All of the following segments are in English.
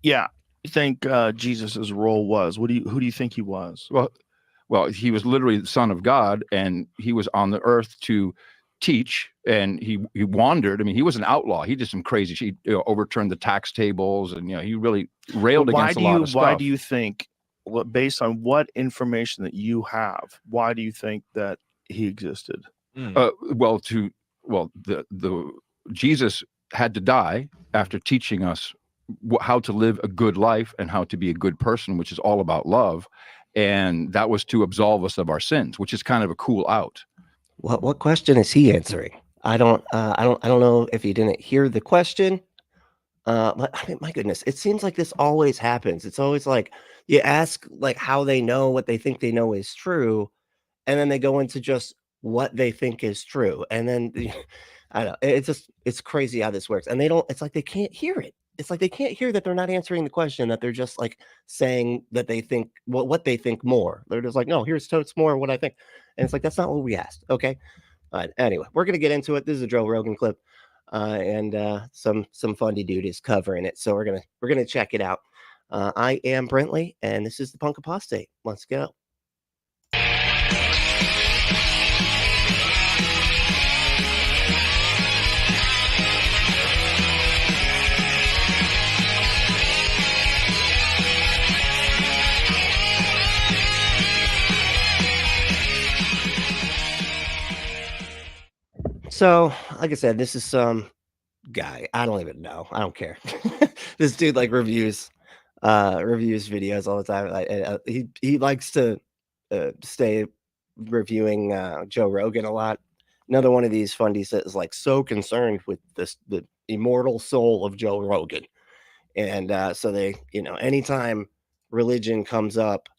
Yeah. You think Jesus's role was? Who do you think he was? Well, he was literally the Son of God, and he was on the earth to teach, and he wandered. I mean, he was an outlaw. He did some crazy. He overturned the tax tables, and he really railed against a lot of stuff. Why do you think, based on what information that you have, why do you think that he existed? The Jesus had to die after teaching us how to live a good life and how to be a good person, which is all about love. And that was to absolve us of our sins, which is kind of a cool out. What question is he answering? I don't know if you didn't hear the question. But I mean, my goodness, it seems like this always happens. It's always like you ask like how they know what they think they know is true, and then they go into just what they think is true. And then I don't know, it's crazy how this works. And it's like they can't hear it. It's like they can't hear that they're not answering the question, that they're just like saying that they think what they think more. They're just like, no, here's totes more what I think. And it's like, that's not what we asked. Okay. Anyway, we're gonna get into it. This is a Joe Rogan clip. And some Fundie dude is covering it. So we're gonna check it out. I am Brentley, and this is the Punk Apostate. Let's go. So, like I said, this is some guy. I don't even know. I don't care. This dude like reviews videos all the time. He likes to stay reviewing Joe Rogan a lot. Another one of these fundies that is like so concerned with the immortal soul of Joe Rogan. And so they, anytime religion comes up,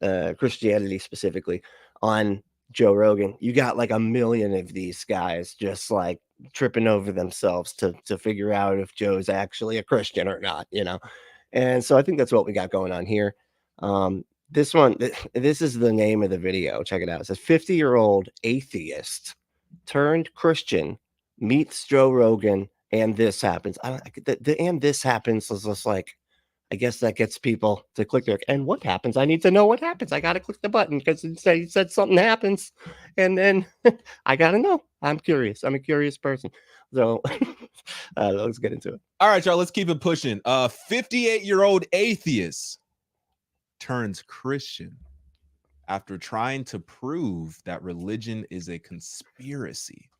Christianity specifically, on Joe Rogan, you got like a million of these guys just like tripping over themselves to figure out if Joe's actually a Christian or not, And so I think that's what we got going on here. This is the name of the video. Check it out. It says 50-year-old atheist turned Christian meets Joe Rogan, and this happens. And this happens is just like, I guess that gets people to click there. And what happens? I need to know what happens. I got to click the button because he said something happens. And then I got to know. I'm curious. I'm a curious person. So let's get into it. All right, y'all. Let's keep it pushing. 58-year-old atheist turns Christian after trying to prove that religion is a conspiracy.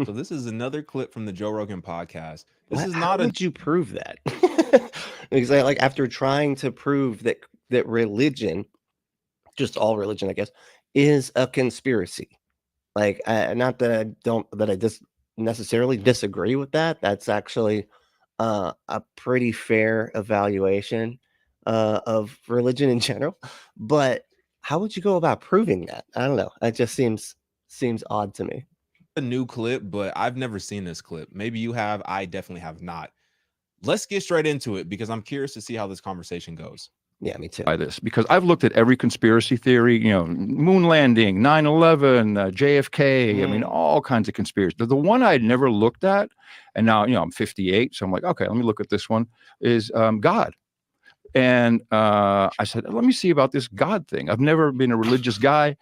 So this is another clip from the Joe Rogan podcast. How would you prove that? Because like after trying to prove that religion, just all religion, I guess, is a conspiracy. Like, not that I just necessarily disagree with that. That's actually a pretty fair evaluation of religion in general. But how would you go about proving that? I don't know. It just seems odd to me. A new clip, but I've never seen this clip. Maybe you have. I definitely have not. Let's get straight into it because I'm curious to see how this conversation goes. Yeah, me too. By this, because I've looked at every conspiracy theory, moon landing, 9/11, JFK. I mean, all kinds of conspiracies. The one I'd never looked at, and now I'm 58, so I'm like, okay, let me look at this one. Is God? And I said, let me see about this God thing. I've never been a religious guy.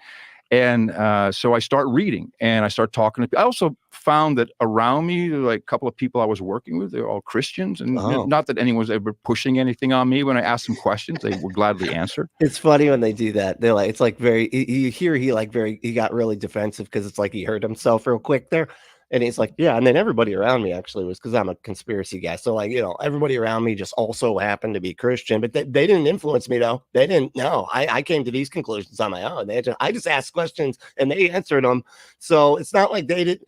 And so I start reading and I start talking to people. I also found that around me, like a couple of people I was working with, they're all Christians. And not that anyone's ever pushing anything on me. When I asked them questions, they would gladly answer. It's funny when they do that. They're like, it's like you hear he got really defensive because it's like he hurt himself real quick there. And he's like, yeah. And then everybody around me actually was, because I'm a conspiracy guy. So like, everybody around me just also happened to be Christian, but they didn't influence me though. They didn't know. I came to these conclusions on my own. I just asked questions and they answered them. So it's not like they did.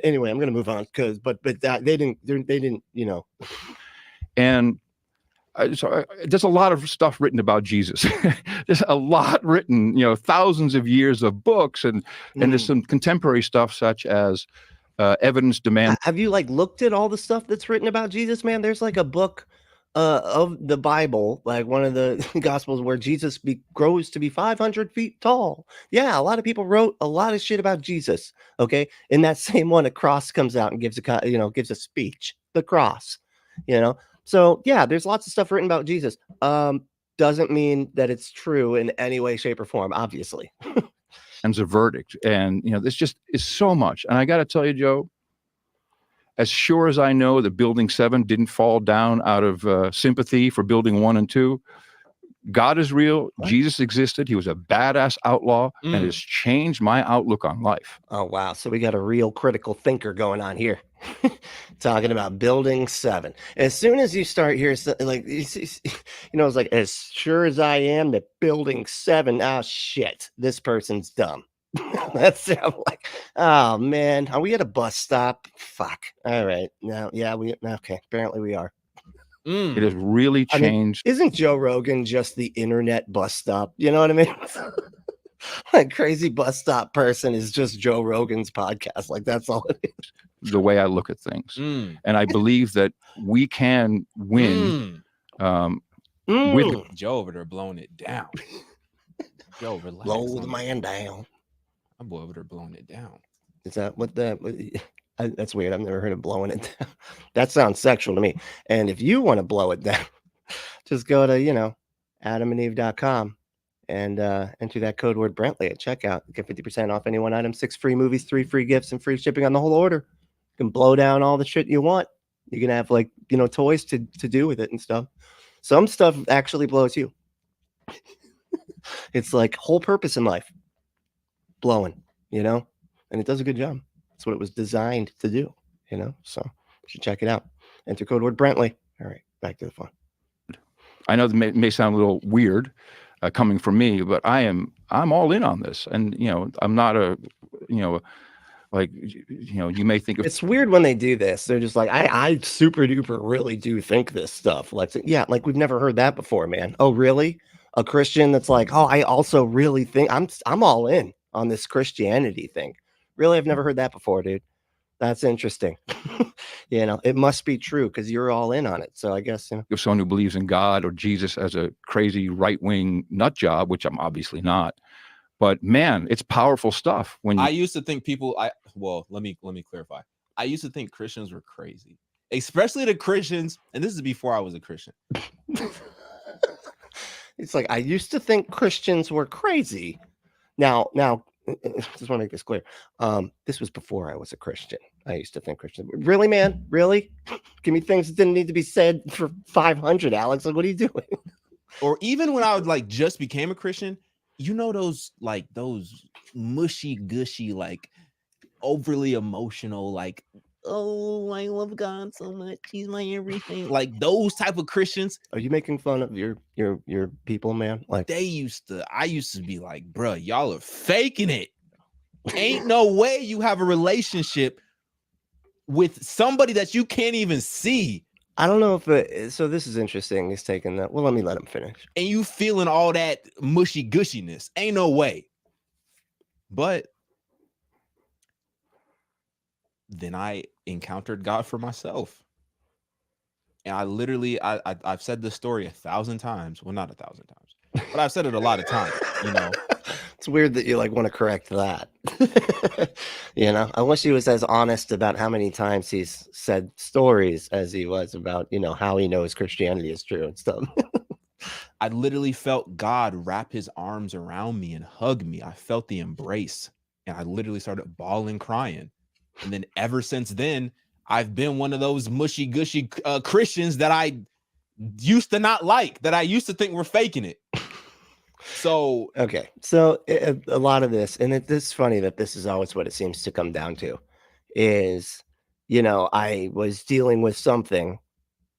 Anyway, I'm going to move on but they didn't, And there's a lot of stuff written about Jesus. There's a lot written, thousands of years of books, and there's some contemporary stuff such as evidence demand. Have you like looked at all the stuff that's written about Jesus, man? There's like a book of the Bible, like one of the Gospels, where Jesus grows to be 500 feet tall. Yeah, a lot of people wrote a lot of shit about Jesus. Okay, in that same one, a cross comes out and gives a speech. The cross, So yeah, there's lots of stuff written about Jesus. Doesn't mean that it's true in any way, shape, or form, obviously. And a verdict. And, this just is so much. And I got to tell you, Joe, as sure as I know that building 7 didn't fall down out of sympathy for building 1 and 2, God is real. What? Jesus existed. He was a badass outlaw and has changed my outlook on life. Oh, wow. So we got a real critical thinker going on here. Talking about building 7. As soon as you start here, like, it's like, as sure as I am that building 7, oh, shit, this person's dumb. That's I'm like, oh, man, are we at a bus stop? Fuck. All right. Now, yeah, okay. Apparently we are. It has really changed. Isn't Joe Rogan just the internet bus stop? You know what I mean? Like, crazy bus stop person is just Joe Rogan's podcast. Like, that's all it is. The way I look at things. And I believe that we can win with Joe over there blowing it down. Joe, relax. Blow the man down. I'm boy over there blowing it down. Is that what that's weird. I've never heard of blowing it down. That sounds sexual to me. And if you want to blow it down, just go to, adamandeve.com and enter that code word Brentley at checkout. Get 50% off any one item, 6 free movies, 3 free gifts, and free shipping on the whole order. You can blow down all the shit you want. You can have toys to do with it and stuff. Some stuff actually blows you. It's like whole purpose in life. Blowing, and it does a good job. That's what it was designed to do, so you should check it out. Enter code word Brentley. All right, back to the fun. I know that may sound a little weird coming from me, but I'm all in on this. And, I'm not you may think of it's weird when they do this. They're just like, I super duper really do think this stuff. Like, yeah, like we've never heard that before, man. Oh, really? A Christian that's like, oh, I also really think I'm all in on this Christianity thing. Really, I've never heard that before, dude. That's interesting. It must be true because you're all in on it. So I guess, if someone who believes in God or Jesus as a crazy right-wing nut job, which I'm obviously not. But man, it's powerful stuff. I used to think let me clarify. I used to think Christians were crazy, especially the Christians. And this is before I was a Christian. It's like, I used to think Christians were crazy. Now, just want to make this clear. This was before I was a Christian. I used to think Christian. Really, man? Really? Give me things that didn't need to be said for 500, Alex. Like, what are you doing? Or even when I would just became a Christian, those mushy gushy, overly emotional, oh, I love God so much, he's my everything. Like those type of Christians. Are you making fun of your people, man? Like I used to be like, bruh, y'all are faking it. Ain't no way you have a relationship with somebody that you can't even see. I don't know if so this is interesting. He's taking that. Well, let me let him finish. And you feeling all that mushy gushiness. Ain't no way. But then I encountered God for myself. And I literally, I've said this story 1,000 times. Well, not 1,000 times, but I've said it a lot of times, It's weird that you want to correct that. I wish he was as honest about how many times he's said stories as he was about, how he knows Christianity is true and stuff. I literally felt God wrap his arms around me and hug me. I felt the embrace and I literally started bawling, crying. And then ever since then, I've been one of those mushy gushy Christians that I used to not like, that I used to think were faking it. So, okay. So a lot of this, and it's funny that this is always what it seems to come down to is, I was dealing with something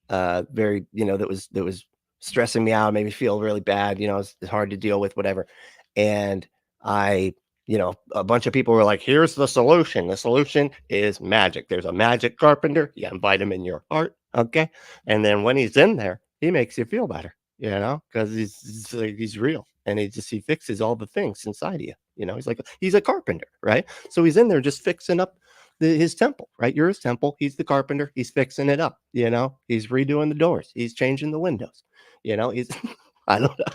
very, that was stressing me out, made me feel really bad. It's hard to deal with, whatever. And I, a bunch of people were like, here's the solution. The solution is magic. There's a magic carpenter. You invite him in your heart. Okay. And then when he's in there, he makes you feel better, because he's real. And he fixes all the things inside of you. He's a carpenter, right? So he's in there just fixing up his temple, right? You're his temple. He's the carpenter. He's fixing it up. He's redoing the doors. He's changing the windows. He's, I don't know,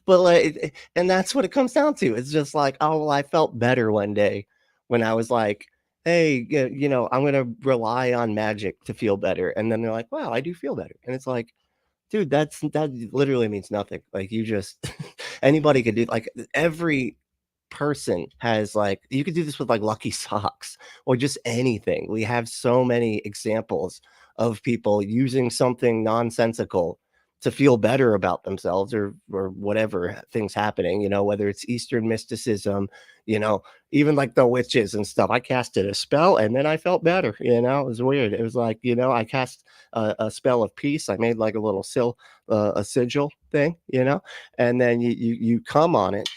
but and that's what it comes down to. It's just like, oh, well, I felt better one day when I was like, hey, you know, I'm going to rely on magic to feel better. And then they're like, wow, I do feel better. And it's like, dude, that literally means nothing. Like you just, anybody could do, like every person has, like, you could do this with like lucky socks or just anything. We have so many examples of people using something nonsensical to feel better about themselves or whatever things happening, you know, whether it's Eastern mysticism, you know, even like the witches and stuff. I casted a spell and then I felt better, you know. It was weird. It was like, you know, I cast a spell of peace. I made like a little a sigil thing, you know, and then you come on it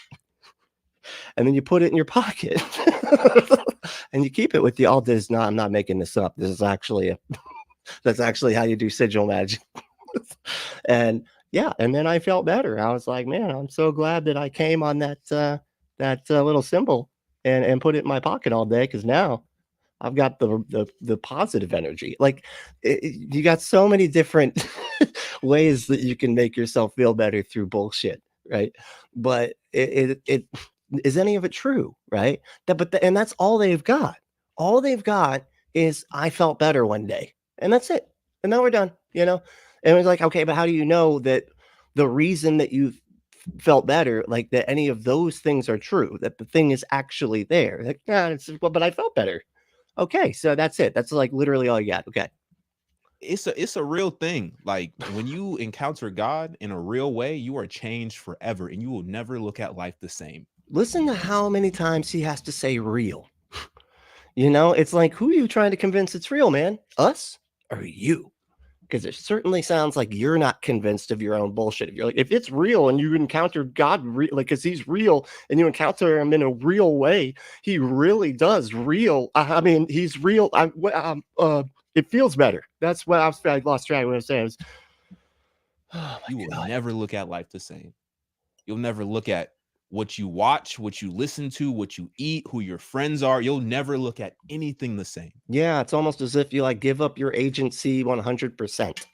and then you put it in your pocket and you keep it with you. All this, not, I'm not making this up. This is actually that's actually how you do sigil magic. And yeah, and then I felt better. I was like, man, I'm so glad that I came on that little symbol and put it in my pocket all day, because now I've got the positive energy. Like you got so many different ways that you can make yourself feel better through bullshit, right? But it is any of it true, right? And that's all they've got. All they've got is I felt better one day, and that's it. And now we're done, you know. And it's like, okay, but how do you know that the reason that you felt better, like that any of those things are true, that the thing is actually there? Like, yeah, well, but I felt better. Okay, so that's it. That's like literally all you got. Okay. It's a real thing. Like when you encounter God in a real way, you are changed forever and you will never look at life the same. Listen to how many times he has to say real. You know, it's like, who are you trying to convince it's real, man? Us or you? Because it certainly sounds like you're not convinced of your own bullshit. If you're like, if it's real and you encounter God, like, because he's real and you encounter him in a real way, he really does real. I mean, he's real. It feels better. That's what I lost track of what I was saying. You will never look at life the same. You'll never look at what you watch, what you listen to, what you eat, who your friends are. You'll never look at anything the same. Yeah, it's almost as if you like give up your agency 100%.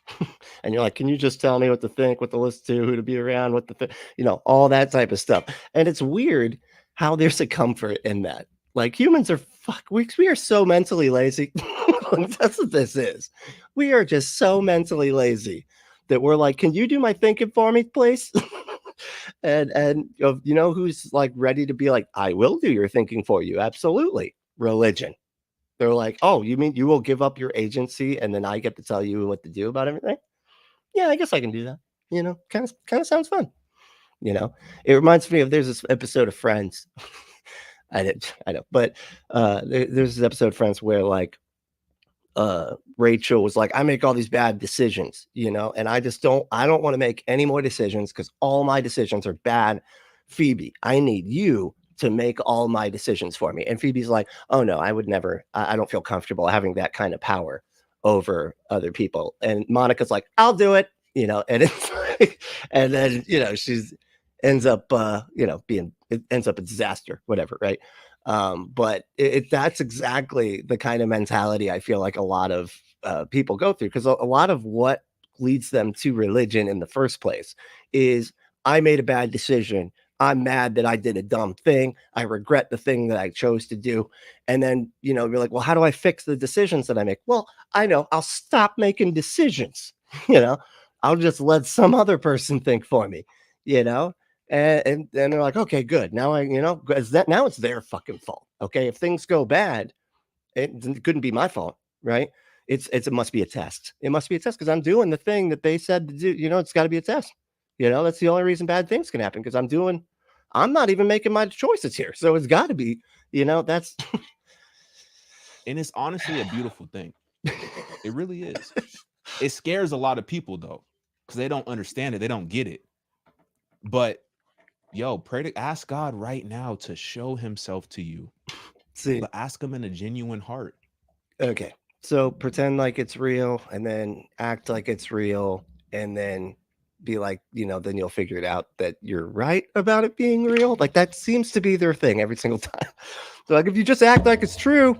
And you're like, can you just tell me what to think, what to listen to, who to be around, what to you know, all that type of stuff. And it's weird how there's a comfort in that. Like humans are we are so mentally lazy. That's what this is. We are just so mentally lazy that we're like, can you do my thinking for me, please? And you know who's like ready to be like, I will do your thinking for you. Absolutely. Religion. They're like, oh, you mean you will give up your agency and then I get to tell you what to do about everything? Yeah, I guess I can do that. You know, kind of sounds fun. You know, it reminds me of, there's this episode of Friends. I know, but there's this episode of Friends where like Rachel was like, I make all these bad decisions, you know, and I don't want to make any more decisions because all my decisions are bad. Phoebe, I need you to make all my decisions for me. And Phoebe's like, oh no, I would never, I don't feel comfortable having that kind of power over other people. And Monica's like, I'll do it, you know, and it's like, and then, you know, ends up, you know, it ends up a disaster, whatever. Right. But that's exactly the kind of mentality I feel like a lot of people go through, because a lot of what leads them to religion in the first place is, I made a bad decision. I'm mad that I did a dumb thing. I regret the thing that I chose to do. And then, you know, you're like, well, how do I fix the decisions that I make? Well, I know, I'll stop making decisions. You know, I'll just let some other person think for me, you know? And they're like, okay, good. Now you know, now it's their fucking fault. Okay. If things go bad, it couldn't be my fault, right? It must be a test. It must be a test because I'm doing the thing that they said to do. You know, it's got to be a test. You know, that's the only reason bad things can happen, because I'm not even making my choices here. So it's got to be, you know, that's. And it's honestly a beautiful thing. It really is. It scares a lot of people though, because they don't understand it. They don't get it. But yo, ask God right now to show himself to you. See, but ask him in a genuine heart. Okay. So pretend like it's real and then act like it's real and then be like, you know, then you'll figure it out that you're right about it being real. Like that seems to be their thing every single time. So like, if you just act like it's true,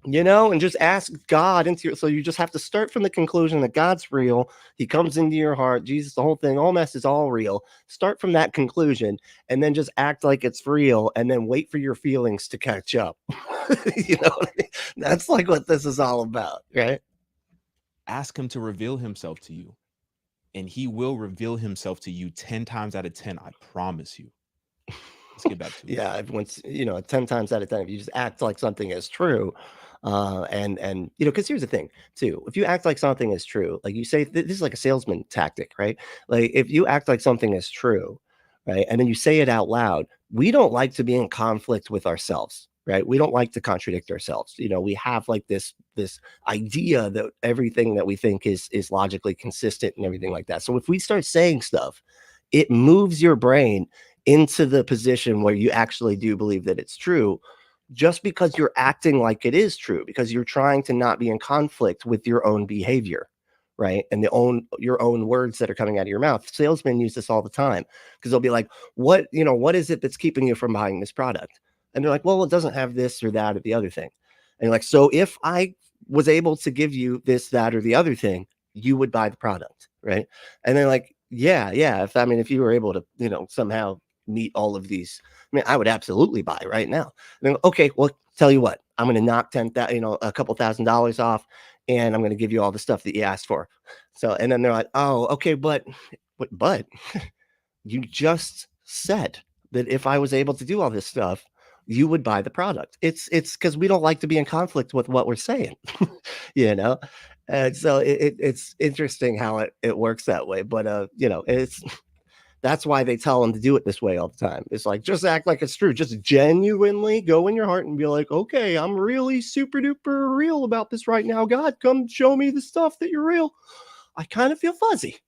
and just ask God into your. So you just have to start from the conclusion that God's real. He comes into your heart. Jesus, the whole thing, all mess is all real. Start from that conclusion and then just act like it's real and then wait for your feelings to catch up. You know what I mean? That's like what this is all about, right? Ask him to reveal himself to you, and he will reveal himself to you 10 times out of 10. I promise you. Let's get back to it. Yeah, once 10 times out of 10, if you just act like something is true, and because here's the thing too, if you act like something is true, like you say, this is like a salesman tactic, right? Like if you act like something is true, right, and then you say it out loud, we don't like to be in conflict with ourselves, right? We don't like to contradict ourselves. We have like this idea that everything that we think is logically consistent and everything like that. So if we start saying stuff, it moves your brain into the position where you actually do believe that it's true, just because you're acting like it is true, because you're trying to not be in conflict with your own behavior, right? And your own words that are coming out of your mouth. Salesmen use this all the time because they'll be like, what is it that's keeping you from buying this product? And they're like, well, it doesn't have this or that or the other thing. And you're like, so if I was able to give you this, that, or the other thing, you would buy the product, right? And they're like, yeah. If you were able to, somehow meet all of these, I would absolutely buy right now. And then, okay, well, tell you what, I'm going to knock a couple $1,000s off, and I'm going to give you all the stuff that you asked for. So, and then they're like, oh, okay, but you just said that if I was able to do all this stuff, you would buy the product. It's because we don't like to be in conflict with what we're saying, And so it's interesting how it works that way. But that's why they tell them to do it this way all the time. It's like, just act like it's true. Just genuinely go in your heart and be like, okay, I'm really super duper real about this right now. God, come show me the stuff that you're real. I kind of feel fuzzy.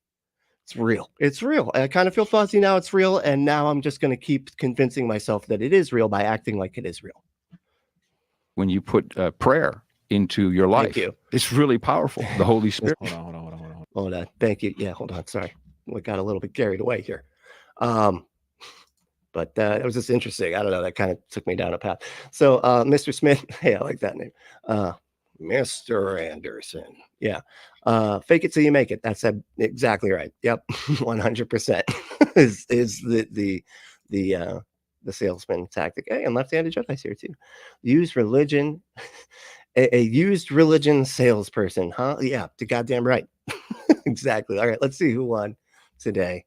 It's real. It's real. I kind of feel fuzzy now. It's real. And now I'm just going to keep convincing myself that it is real by acting like it is real. When you put prayer into your life, Thank you. It's really powerful. The Holy Spirit. Hold on. Thank you. Yeah, hold on. Sorry. We got a little bit carried away here. But it was just interesting. I don't know. That kind of took me down a path. So, Mr. Smith, hey, I like that name. Mr. Anderson. Yeah. Fake it till you make it. That's exactly right. Yep. 100% is the salesman tactic. Hey, and left-handed Jedi's here too. Use religion. A used religion salesperson, huh? Yeah, the goddamn right. Exactly. All right, let's see who won today.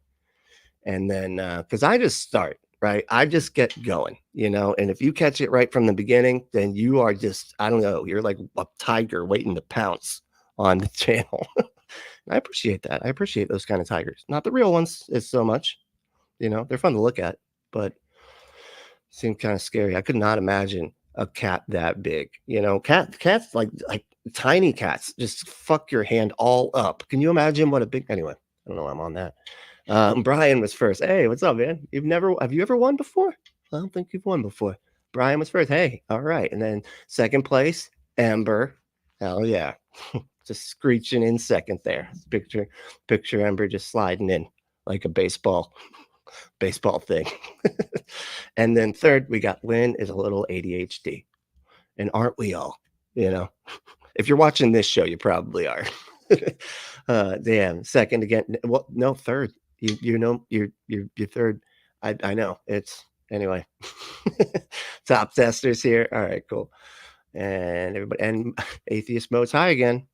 And then, because I just start, right? I just get going, and if you catch it right from the beginning, then you are just, I don't know, you're like a tiger waiting to pounce on the channel. I appreciate that. I appreciate those kind of tigers. Not the real ones is so much, they're fun to look at, but seem kind of scary. I could not imagine a cat that big, cats like tiny cats just fuck your hand all up. Can you imagine what a big, anyway, I don't know why I'm on that. Brian was first. Hey, what's up, man? Have you ever won before? I don't think you've won before. Brian was first. Hey, all right. And then second place, Ember. Hell yeah. Just screeching in second there. Picture Ember just sliding in like a baseball thing. And then third, we got Lynn is a little ADHD. And aren't we all? If you're watching this show, you probably are. Damn. Second again. Well, no, third. You're third. I know. It's anyway. Top testers here. All right, cool. And everybody, and atheist mode's high again.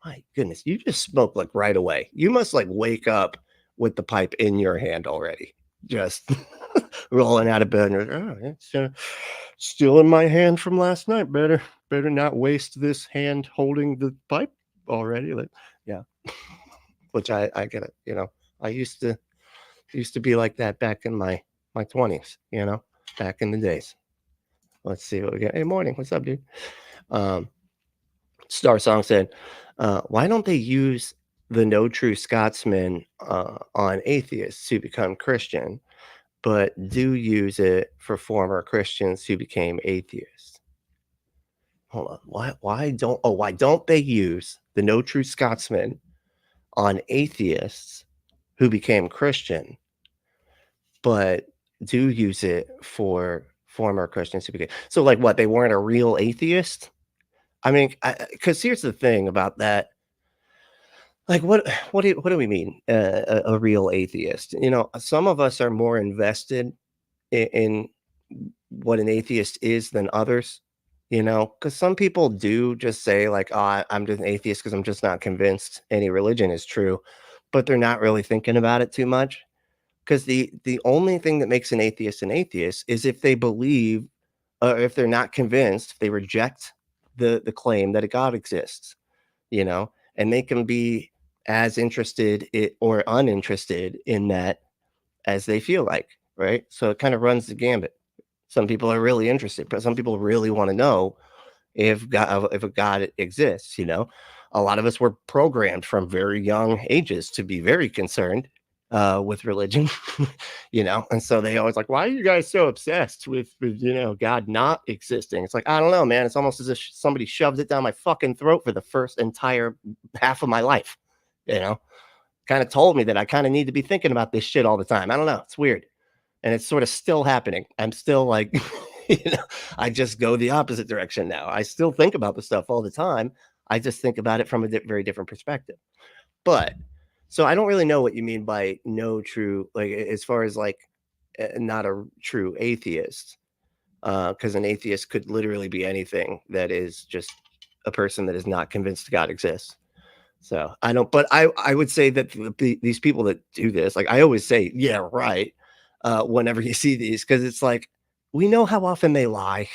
My goodness, you just smoke like right away. You must like wake up with the pipe in your hand already. Just rolling out of bed. And it's still in my hand from last night. Better not waste this hand holding the pipe already. Yeah. Which I get it. I used to be like that back in my 20s, back in the days. Let's see what we got. Hey, morning. What's up, dude? Star Song said, why don't they use the No True Scotsman on atheists who become Christian, but do use it for former Christians who became atheists? Hold on. Why don't they use the No True Scotsman on atheists who became Christian, but do use it for former Christians who became, so like what, they weren't a real atheist? I mean, because here's the thing about that. Like, what do we mean? A real atheist? You know, some of us are more invested in what an atheist is than others. You know, because some people do just say like, "Oh, I'm just an atheist because I'm just not convinced any religion is true," but they're not really thinking about it too much. Because the only thing that makes an atheist is if they believe, if they're not convinced, if they reject the claim that a God exists. You know, and they can be as interested or uninterested in that as they feel like, right? So it kind of runs the gambit. Some people are really interested, but some people really want to know if a God exists. You know, a lot of us were programmed from very young ages to be very concerned with religion, you know, and so they always like, why are you guys so obsessed with you know God not existing? It's like, I don't know, man. It's almost as if somebody shoved it down my fucking throat for the first entire half of my life, you know, kind of told me that I kind of need to be thinking about this shit all the time. I don't know, it's weird, and it's sort of still happening. I'm still like, you know, I just go the opposite direction now. I still think about the stuff all the time. I just think about it from a very different perspective. But so I don't really know what you mean by no true, like as far as like not a true atheist, because an atheist could literally be anything that is just a person that is not convinced God exists. So I don't, but I would say that these people that do this, like I always say, yeah, right. Whenever you see these, because it's like we know how often they lie.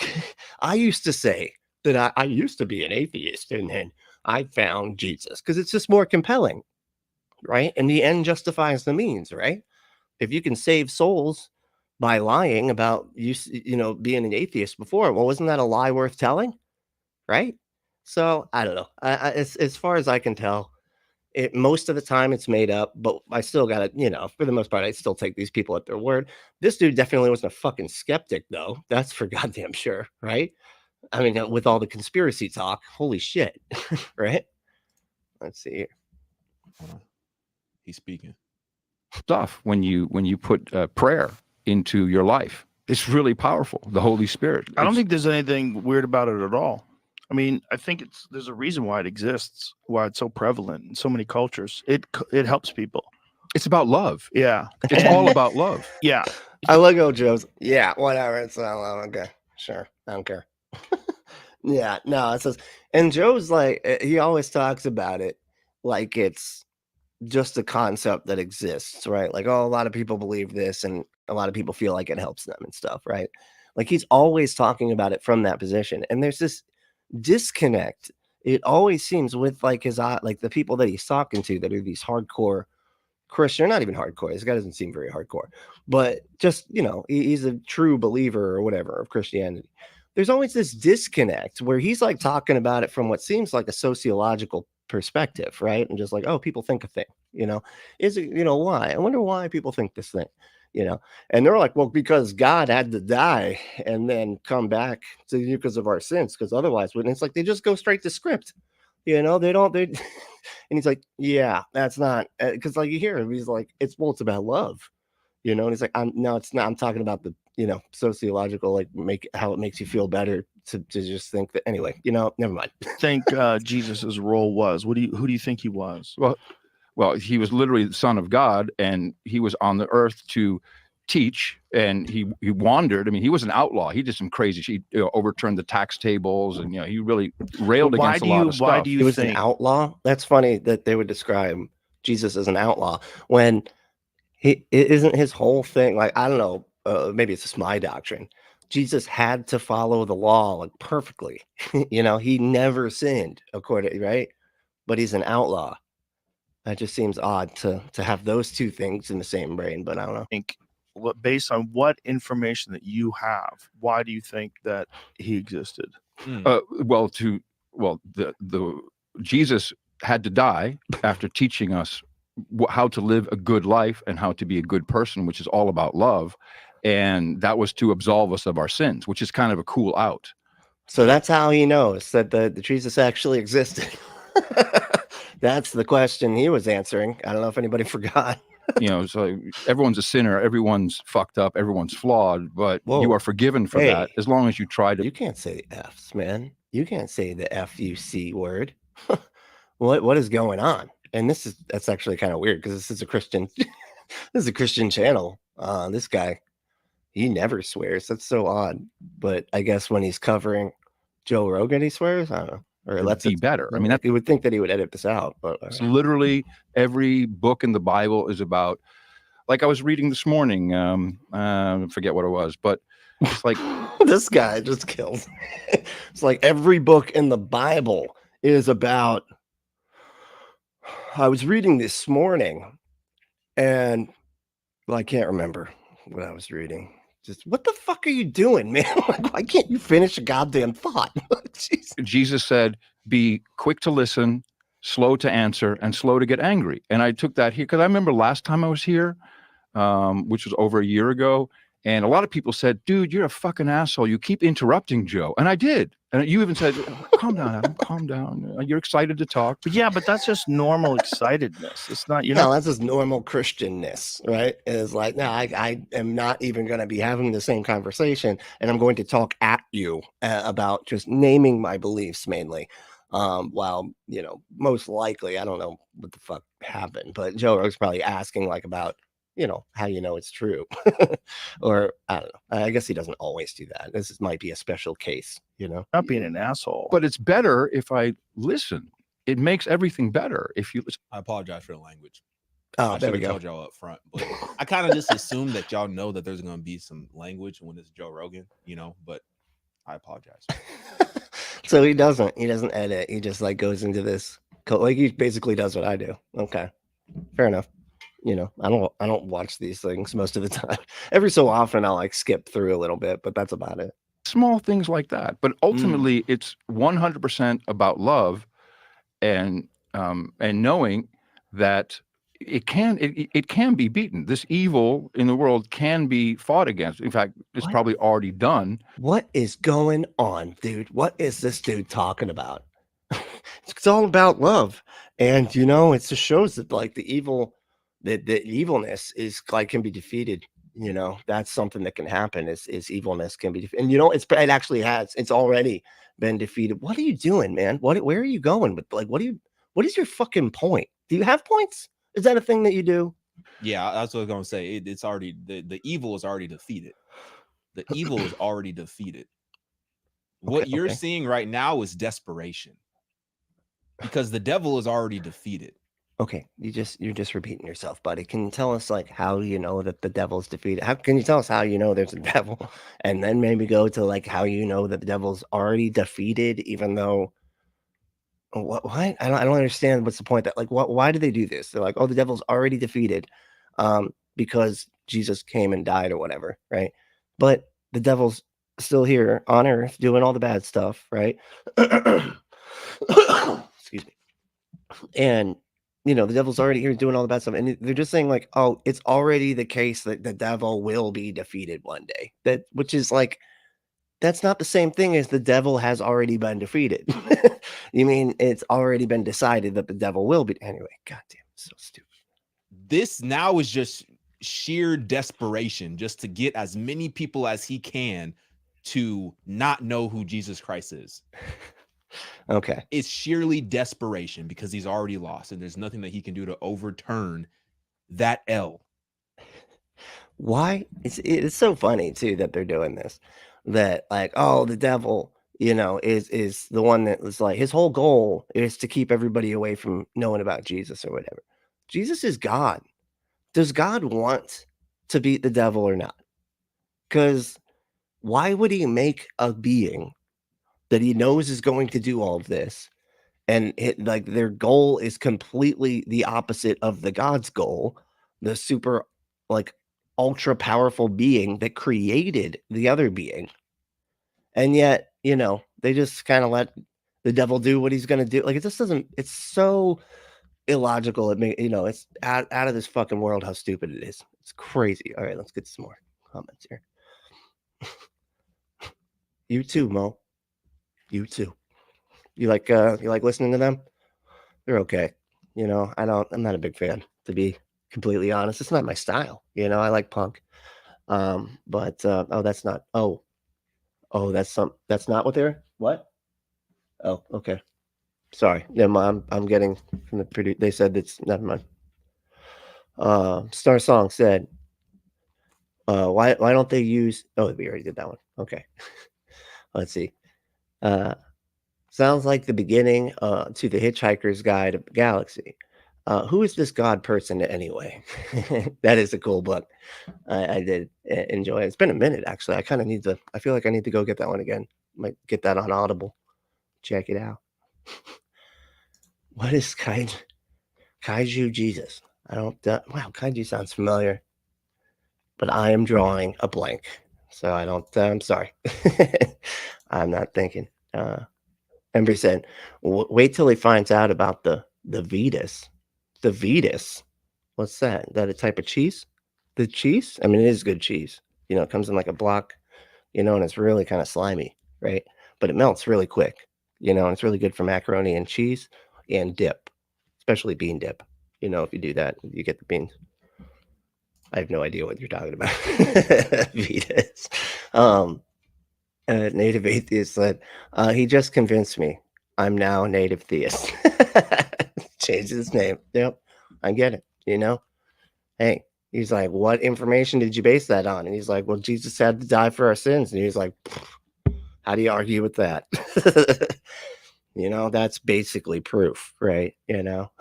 I used to say that I used to be an atheist, and then I found Jesus because it's just more compelling, right? And the end justifies the means, right? If you can save souls by lying about you know, being an atheist before, well, wasn't that a lie worth telling, right? So I don't know. As far as I can tell, most of the time it's made up, but I still gotta, you know, for the most part, I still take these people at their word. This dude definitely wasn't a fucking skeptic, though. That's for goddamn sure, right? I mean, with all the conspiracy talk, holy shit, right? Let's see here. Hold on. He's speaking. Stuff when you put prayer into your life. It's really powerful. The Holy Spirit. I don't think there's anything weird about it at all. I mean, I think there's a reason why it exists, why it's so prevalent in so many cultures. It helps people. it's about love. Yeah, It's all about love. yeah. I like old Joe's. Yeah, whatever. It's okay. Sure. I don't care. Yeah, no, it says, and Joe's like, he always talks about it like it's just a concept that exists, right? Like, oh, a lot of people believe this and a lot of people feel like it helps them and stuff, right? Like, he's always talking about it from that position. And there's this disconnect. It always seems with like like the people that he's talking to that are these hardcore Christian, or not even hardcore. This guy doesn't seem very hardcore, but just, you know, he's a true believer or whatever of Christianity. There's always this disconnect where he's like talking about it from what seems like a sociological perspective, right? And just like, oh, people think a thing, you know, is it, you know, why? I wonder why people think this thing, you know, and they're like, well, because God had to die and then come back to you because of our sins, because otherwise, wouldn't it's like they just go straight to script, you know, they don't, and he's like, yeah, that's not, because like you hear him, he's like, it's about love, you know, and he's like, no, it's not, I'm talking about the, you know, sociological, like how it makes you feel better to just think that anyway, you know, never mind. Think Jesus's role was. Who do you think he was? Well, he was literally the Son of God, and he was on the earth to teach, and he wandered. I mean, he was an outlaw. He did some crazy shit. He overturned the tax tables, and you know, he really railed against a lot of stuff. Why do you He was think an outlaw? That's funny that they would describe Jesus as an outlaw when it isn't his whole thing. Like, I don't know, maybe it's just my doctrine. Jesus had to follow the law like perfectly. You know, he never sinned, according, right? But he's an outlaw. That just seems odd to have those two things in the same brain, but I don't know. think based on what information that you have, why do you think that he existed? The Jesus had to die after teaching us how to live a good life and how to be a good person, which is all about love. And that was to absolve us of our sins, which is kind of a cool out. So that's how he knows that the Jesus actually existed. That's the question he was answering. I don't know if anybody forgot. You know, so everyone's a sinner, everyone's fucked up, everyone's flawed, but you Whoa. are forgiven for Hey. that as long as you try to. You can't say F's, man. You can't say the FUC word. What is going on? And that's actually kind of weird because this is a Christian this is a Christian channel. This guy, he never swears. That's so odd. But I guess when he's covering Joe Rogan, he swears. I don't know. Or let's be better. I mean, you would think that he would edit this out, but that's literally every book in the Bible is about. Like I was reading this morning, forget what it was, but it's like this guy just killed. It's like every book in the Bible is about. I was reading this morning, and well, I can't remember what I was reading. Just what the fuck are you doing, man? Like, why can't you finish a goddamn thought? Jesus said, "Be quick to listen, slow to answer, and slow to get angry." And I took that here because I remember last time I was here, which was over a year ago. And a lot of people said, "Dude, you're a fucking asshole. You keep interrupting Joe." And I did. And you even said, "Calm down, Adam. Calm down. You're excited to talk." But yeah, but that's just normal excitedness. It's not, that's just normal Christianness, right? It's like, no, I am not even going to be having the same conversation, and I'm going to talk at you about just naming my beliefs mainly. While, most likely, I don't know what the fuck happened, but Joe Rogan's probably asking like about, how it's true. Or I don't know. I guess he doesn't always do that. Might be a special case, not being an asshole. But it's better if I listen. It makes everything better if you listen. I apologize for the language. Oh, I there we should have go. told y'all up front, but I kind of just assumed that y'all know that there's going to be some language when it's Joe Rogan, but I apologize. So he doesn't edit. He just like goes into this, like he basically does what I do. Okay, fair enough. I don't watch these things most of the time. Every so often I'll like skip through a little bit, but that's about it. Small things like that. But ultimately it's 100% about love and knowing that it can be beaten. This evil in the world can be fought against. In fact, it's probably already done. What is going on, dude? What is this dude talking about? It's all about love. And it just shows that like the evilness is like can be defeated. That's something that can happen is evilness can be defeated. And it actually has. It's already been defeated. What are you doing, man? Where are you going with like what is your fucking point? Do you have points? Is that a thing that you do? Yeah, that's what I was gonna say. It's already the evil is already defeated. The evil is already defeated. What you're seeing right now is desperation. Because the devil is already defeated. Okay, you're just repeating yourself, buddy. Can you tell us like how you know that the devil's defeated? How can you tell us how you know there's a devil, and then maybe go to like how you know that the devil's already defeated, even though what? I don't understand. What's the point? That like why do they do this? They're like, oh, the devil's already defeated, because Jesus came and died or whatever, right? But the devil's still here on earth doing all the bad stuff, right? Excuse me. And the devil's already here doing all the bad stuff, and they're just saying like, oh, it's already the case that the devil will be defeated one day. Which is like, that's not the same thing as the devil has already been defeated. You mean it's already been decided that the devil will be? Anyway, goddamn, so stupid. This now is just sheer desperation, just to get as many people as he can to not know who Jesus Christ is. Okay. It's sheerly desperation because he's already lost and there's nothing that he can do to overturn that L. Why? It's so funny too that they're doing this. That like, oh, the devil, is the one that was like his whole goal is to keep everybody away from knowing about Jesus or whatever. Jesus is God. Does God want to beat the devil or not? Because why would he make a being that he knows is going to do all of this, and like their goal is completely the opposite of the God's goal, the super like ultra powerful being that created the other being, and yet they just kind of let the devil do what he's going to do. Like it just doesn't. It's so illogical. It's out of this fucking world how stupid it is. It's crazy. All right, let's get some more comments here. You too, Mo. You too. You like listening to them? They're okay. I'm not a big fan, to be completely honest. It's not my style. You know, I like punk. But oh, that's not. Oh, that's not what they're. What? Oh, okay. Sorry. Never mind. I'm getting from the pretty. They said it's never mind. Star Song said, why don't they use? Oh, we already did that one. Okay. Let's see. Sounds like the beginning to the Hitchhiker's Guide of the Galaxy. Who is this God person anyway? That is a cool book. I did enjoy it. It's been a minute, actually. I kind of need to, I feel like I need to go get that one again. Might get that on Audible. Check it out. What is Kaiju Jesus? I don't, wow, Kaiju sounds familiar, but I am drawing a blank. So I don't, I'm sorry. I'm not thinking. Ember said, wait till he finds out about the Vetus. The Vetus? What's that? Is that a type of cheese? The cheese? I mean, it is good cheese. You know, it comes in like a block, you know, and it's really kind of slimy, right? But it melts really quick, you know, and it's really good for macaroni and cheese and dip, especially bean dip. You know, if you do that, you get the beans. I have no idea what you're talking about. Vetus. Native Atheist said, he just convinced me. I'm now a native theist. Changed his name. Yep, I get it. You know, hey, he's like, what information did you base that on? And he's like, well, Jesus had to die for our sins. And he's like, how do you argue with that? You know, that's basically proof, right? You know,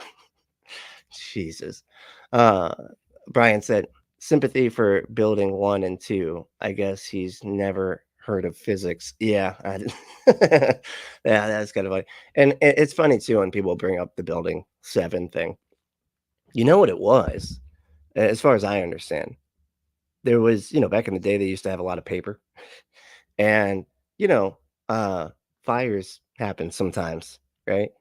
Jesus. Brian said, sympathy for building 1 and 2. I guess he's never heard of physics. Yeah. Yeah, that's kind of funny. And it's funny too when people bring up the building 7 thing. You know what it was, as far as I understand, there was, you know, back in the day they used to have a lot of paper, and you know, fires happen sometimes, right?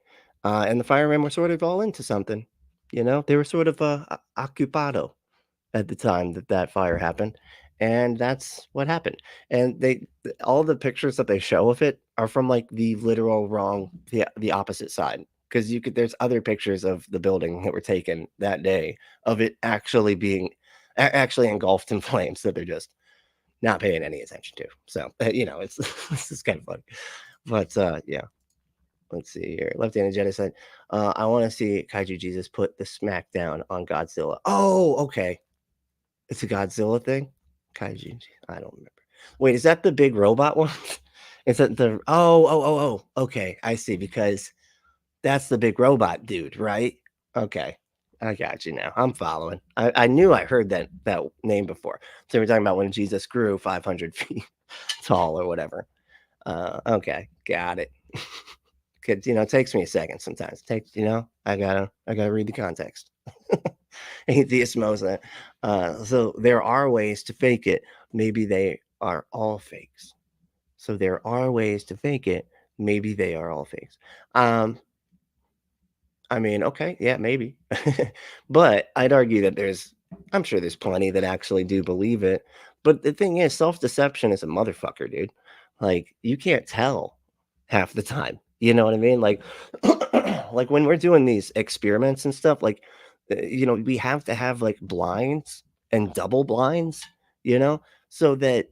And the firemen were sort of all into something, you know, they were sort of occupado at the time that fire happened, and that's what happened. And all the pictures that they show of it are from like the literal wrong, the opposite side, because there's other pictures of the building that were taken that day of it actually being actually engulfed in flames that they're just not paying any attention to. So you know, it's this is kind of funny. But yeah, let's see here. Left-handed Jedi said, I want to see Kaiju Jesus put the smackdown on Godzilla. Oh, okay. It's a Godzilla thing? Kaiju. I don't remember. Wait, is that the big robot one? Is that the oh, okay. I see, because that's the big robot dude, right? Okay. I got you now. I'm following. I knew I heard that name before. So we're talking about when Jesus grew 500 feet tall or whatever. Okay, got it. Because you know, it takes me a second sometimes. It takes, you know, I gotta read the context. Atheist Mosa. So there are ways to fake it. Maybe they are all fakes. So there are ways to fake it. Maybe they are all fakes. I mean, okay, yeah, maybe. But I'd argue that I'm sure there's plenty that actually do believe it. But the thing is, self-deception is a motherfucker, dude. Like, you can't tell half the time. You know what I mean? Like, like when we're doing these experiments and stuff, like, you know, we have to have like blinds and double blinds, you know, so that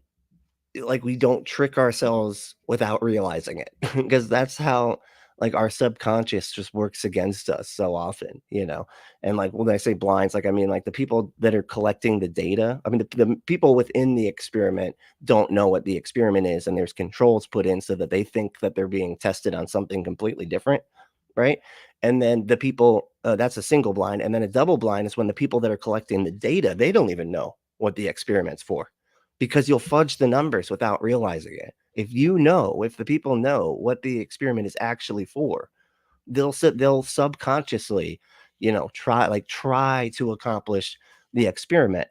like we don't trick ourselves without realizing it, because that's how like our subconscious just works against us so often, you know. And like when I say blinds, like I mean like the people that are collecting the data, I mean the people within the experiment don't know what the experiment is, and there's controls put in so that they think that they're being tested on something completely different, right? And then the people, that's a single blind. And then a double blind is when the people that are collecting the data, they don't even know what the experiment's for, because you'll fudge the numbers without realizing it. If the people know what the experiment is actually for, they'll subconsciously, you know, try to accomplish the experiment.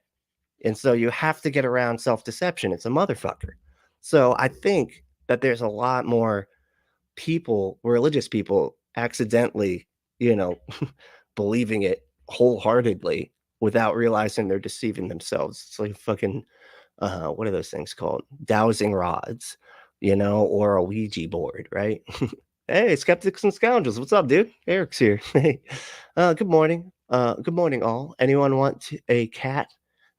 And so you have to get around self-deception. It's a motherfucker. So I think that there's a lot more people, religious people, accidentally, you know, believing it wholeheartedly without realizing they're deceiving themselves. It's like fucking what are those things called? Dowsing rods, you know, or a Ouija board, right? Hey, skeptics and scoundrels. What's up, dude? Eric's here. Hey, good morning. Good morning, all. Anyone want a cat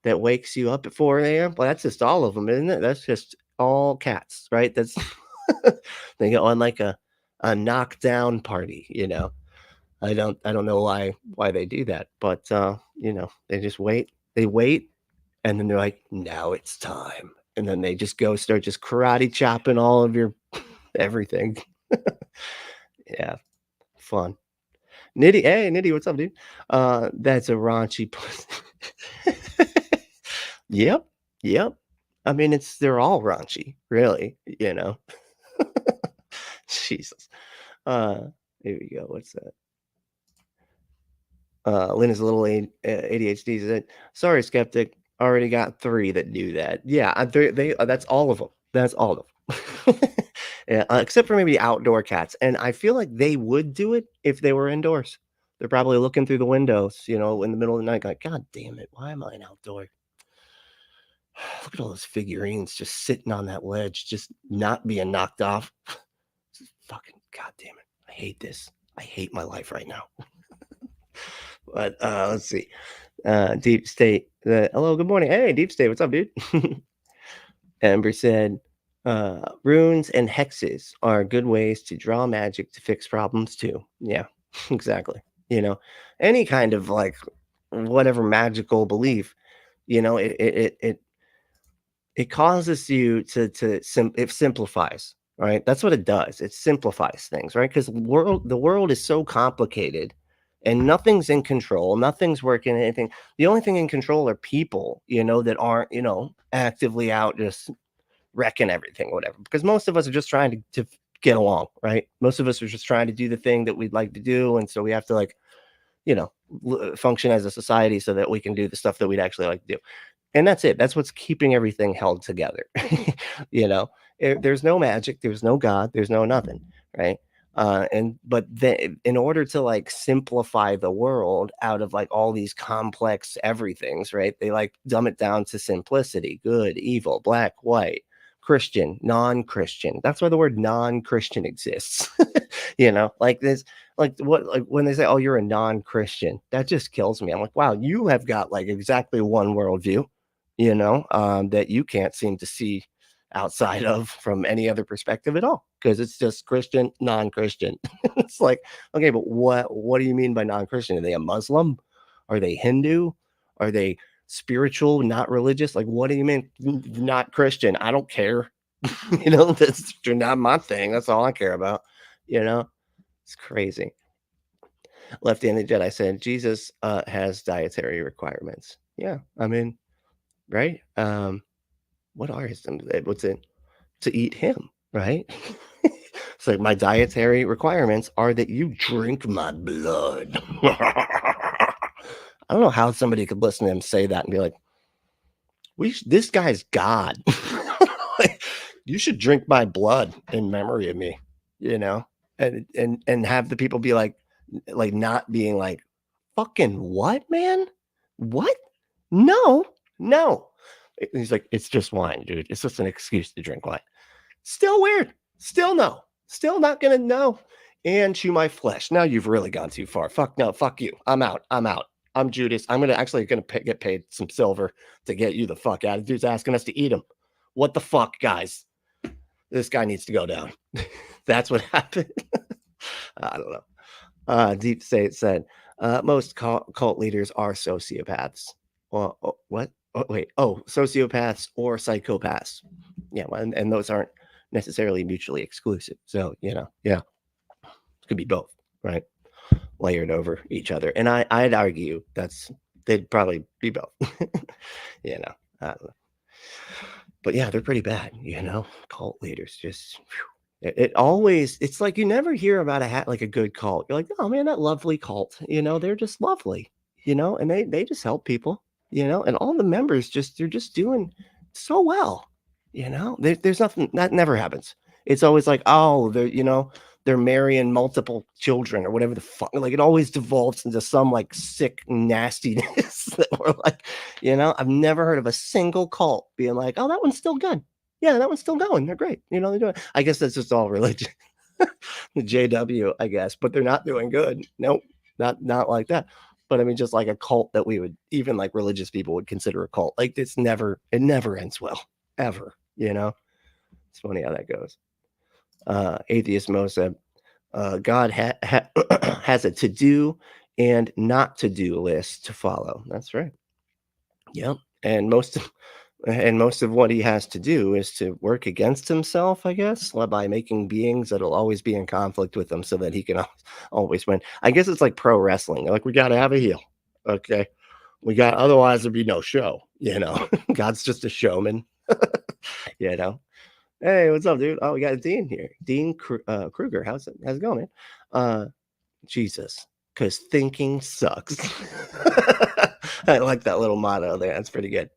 that wakes you up at 4 a.m.? Well, that's just all of them, isn't it? That's just all cats, right? That's they go on like a knockdown party, you know. I don't know why they do that, but you know, they just wait. They wait, and then they're like, now it's time. And then they just go start just karate chopping all of your everything. Yeah, fun. Nitty, hey Nitty, what's up, dude? That's a raunchy pussy. Yep, yep. I mean, they're all raunchy, really, you know. Jesus. Here we go. What's that? Lynn is a little ADHD. Said, sorry, skeptic. Already got 3 that do that. Yeah, that's all of them. That's all of them. Yeah, except for maybe outdoor cats. And I feel like they would do it if they were indoors. They're probably looking through the windows, you know, in the middle of the night, like, God damn it, why am I an outdoor? Look at all those figurines just sitting on that ledge, just not being knocked off. Fucking God damn it. I hate this. I hate my life right now. But let's see. Deep State. Hello, good morning. Hey, Deep State, what's up, dude? Amber said, runes and hexes are good ways to draw magic to fix problems too. Yeah, exactly. You know, any kind of like whatever magical belief, you know, it causes you it simplifies, right? That's what it does. It simplifies things, right? Because the world is so complicated and nothing's in control, nothing's working, anything. The only thing in control are people, you know, that aren't, you know, actively out just wrecking everything, whatever. Because most of us are just trying to get along, right? Most of us are just trying to do the thing that we'd like to do, and so we have to, like, you know, function as a society so that we can do the stuff that we'd actually like to do. And that's it. That's what's keeping everything held together. You know, there's no magic, there's no God, there's no nothing, right? But then in order to like simplify the world out of like all these complex everythings, right? They like dumb it down to simplicity: good, evil, black, white, Christian, non-Christian. That's why the word non-Christian exists. You know, like this, like when they say, oh, you're a non-Christian, that just kills me. I'm like, wow, you have got like exactly one worldview, you know, that you can't seem to see outside of from any other perspective at all, because it's just Christian, non-Christian. It's like, okay, but what do you mean by non-Christian? Are they a Muslim? Are they Hindu? Are they spiritual, not religious? Like, what do you mean not Christian? I don't care. You know, that's not my thing. That's all I care about. You know, it's crazy. Left-handed Jedi said Jesus has dietary requirements. Yeah, I mean, right? What are his? What's it? To eat him, right? It's like, my dietary requirements are that you drink my blood. I don't know how somebody could listen to him say that and be like, this guy's God. Like, you should drink my blood in memory of me, you know, and have the people be like not being like, fucking what, man? What? No. He's like, it's just wine, dude. It's just an excuse to drink wine. Still weird. Still no. Still not gonna know. And chew my flesh. Now you've really gone too far. Fuck no. Fuck you. I'm out. I'm Judas. I'm gonna get paid some silver to get you the fuck out. Dude's asking us to eat him. What the fuck, guys? This guy needs to go down. That's what happened. I don't know. Deep State said most cult leaders are sociopaths. Well, what? Oh, wait. Oh, sociopaths or psychopaths. Yeah, well, and those aren't necessarily mutually exclusive. So, you know, yeah, it could be both, right? Layered over each other. And I'd argue they'd probably be both. You know, I don't know. But yeah, they're pretty bad, you know, cult leaders. Just it always, it's like you never hear about like a good cult. You're like, oh man, that lovely cult, you know, they're just lovely, you know, and they just help people, you know, and all the members they're just doing so well, you know. There's nothing that never happens. It's always like, oh, they're marrying multiple children or whatever the fuck. Like, it always devolves into some like sick nastiness that we're like, you know, I've never heard of a single cult being like, oh, that one's still good. Yeah, that one's still going. They're great. You know, they're doing. I guess that's just all religion. The JW, I guess, but they're not doing good. Nope, not like that. but I mean, just like a cult that we would, even like religious people would consider a cult. Like it never ends well, ever, you know? It's funny how that goes. Atheist Mo said, God has a to-do and not to-do list to follow. That's right. Yep. And most of what he has to do is to work against himself, I guess, by making beings that'll always be in conflict with him so that he can always win. I guess it's like pro wrestling. Like, we got to have a heel. Okay. Otherwise there'd be no show, you know. God's just a showman, you know. Hey, what's up, dude? Oh, we got Dean here. Dean Kruger. How's it going, man? Jesus, because thinking sucks. I like that little motto there. That's pretty good.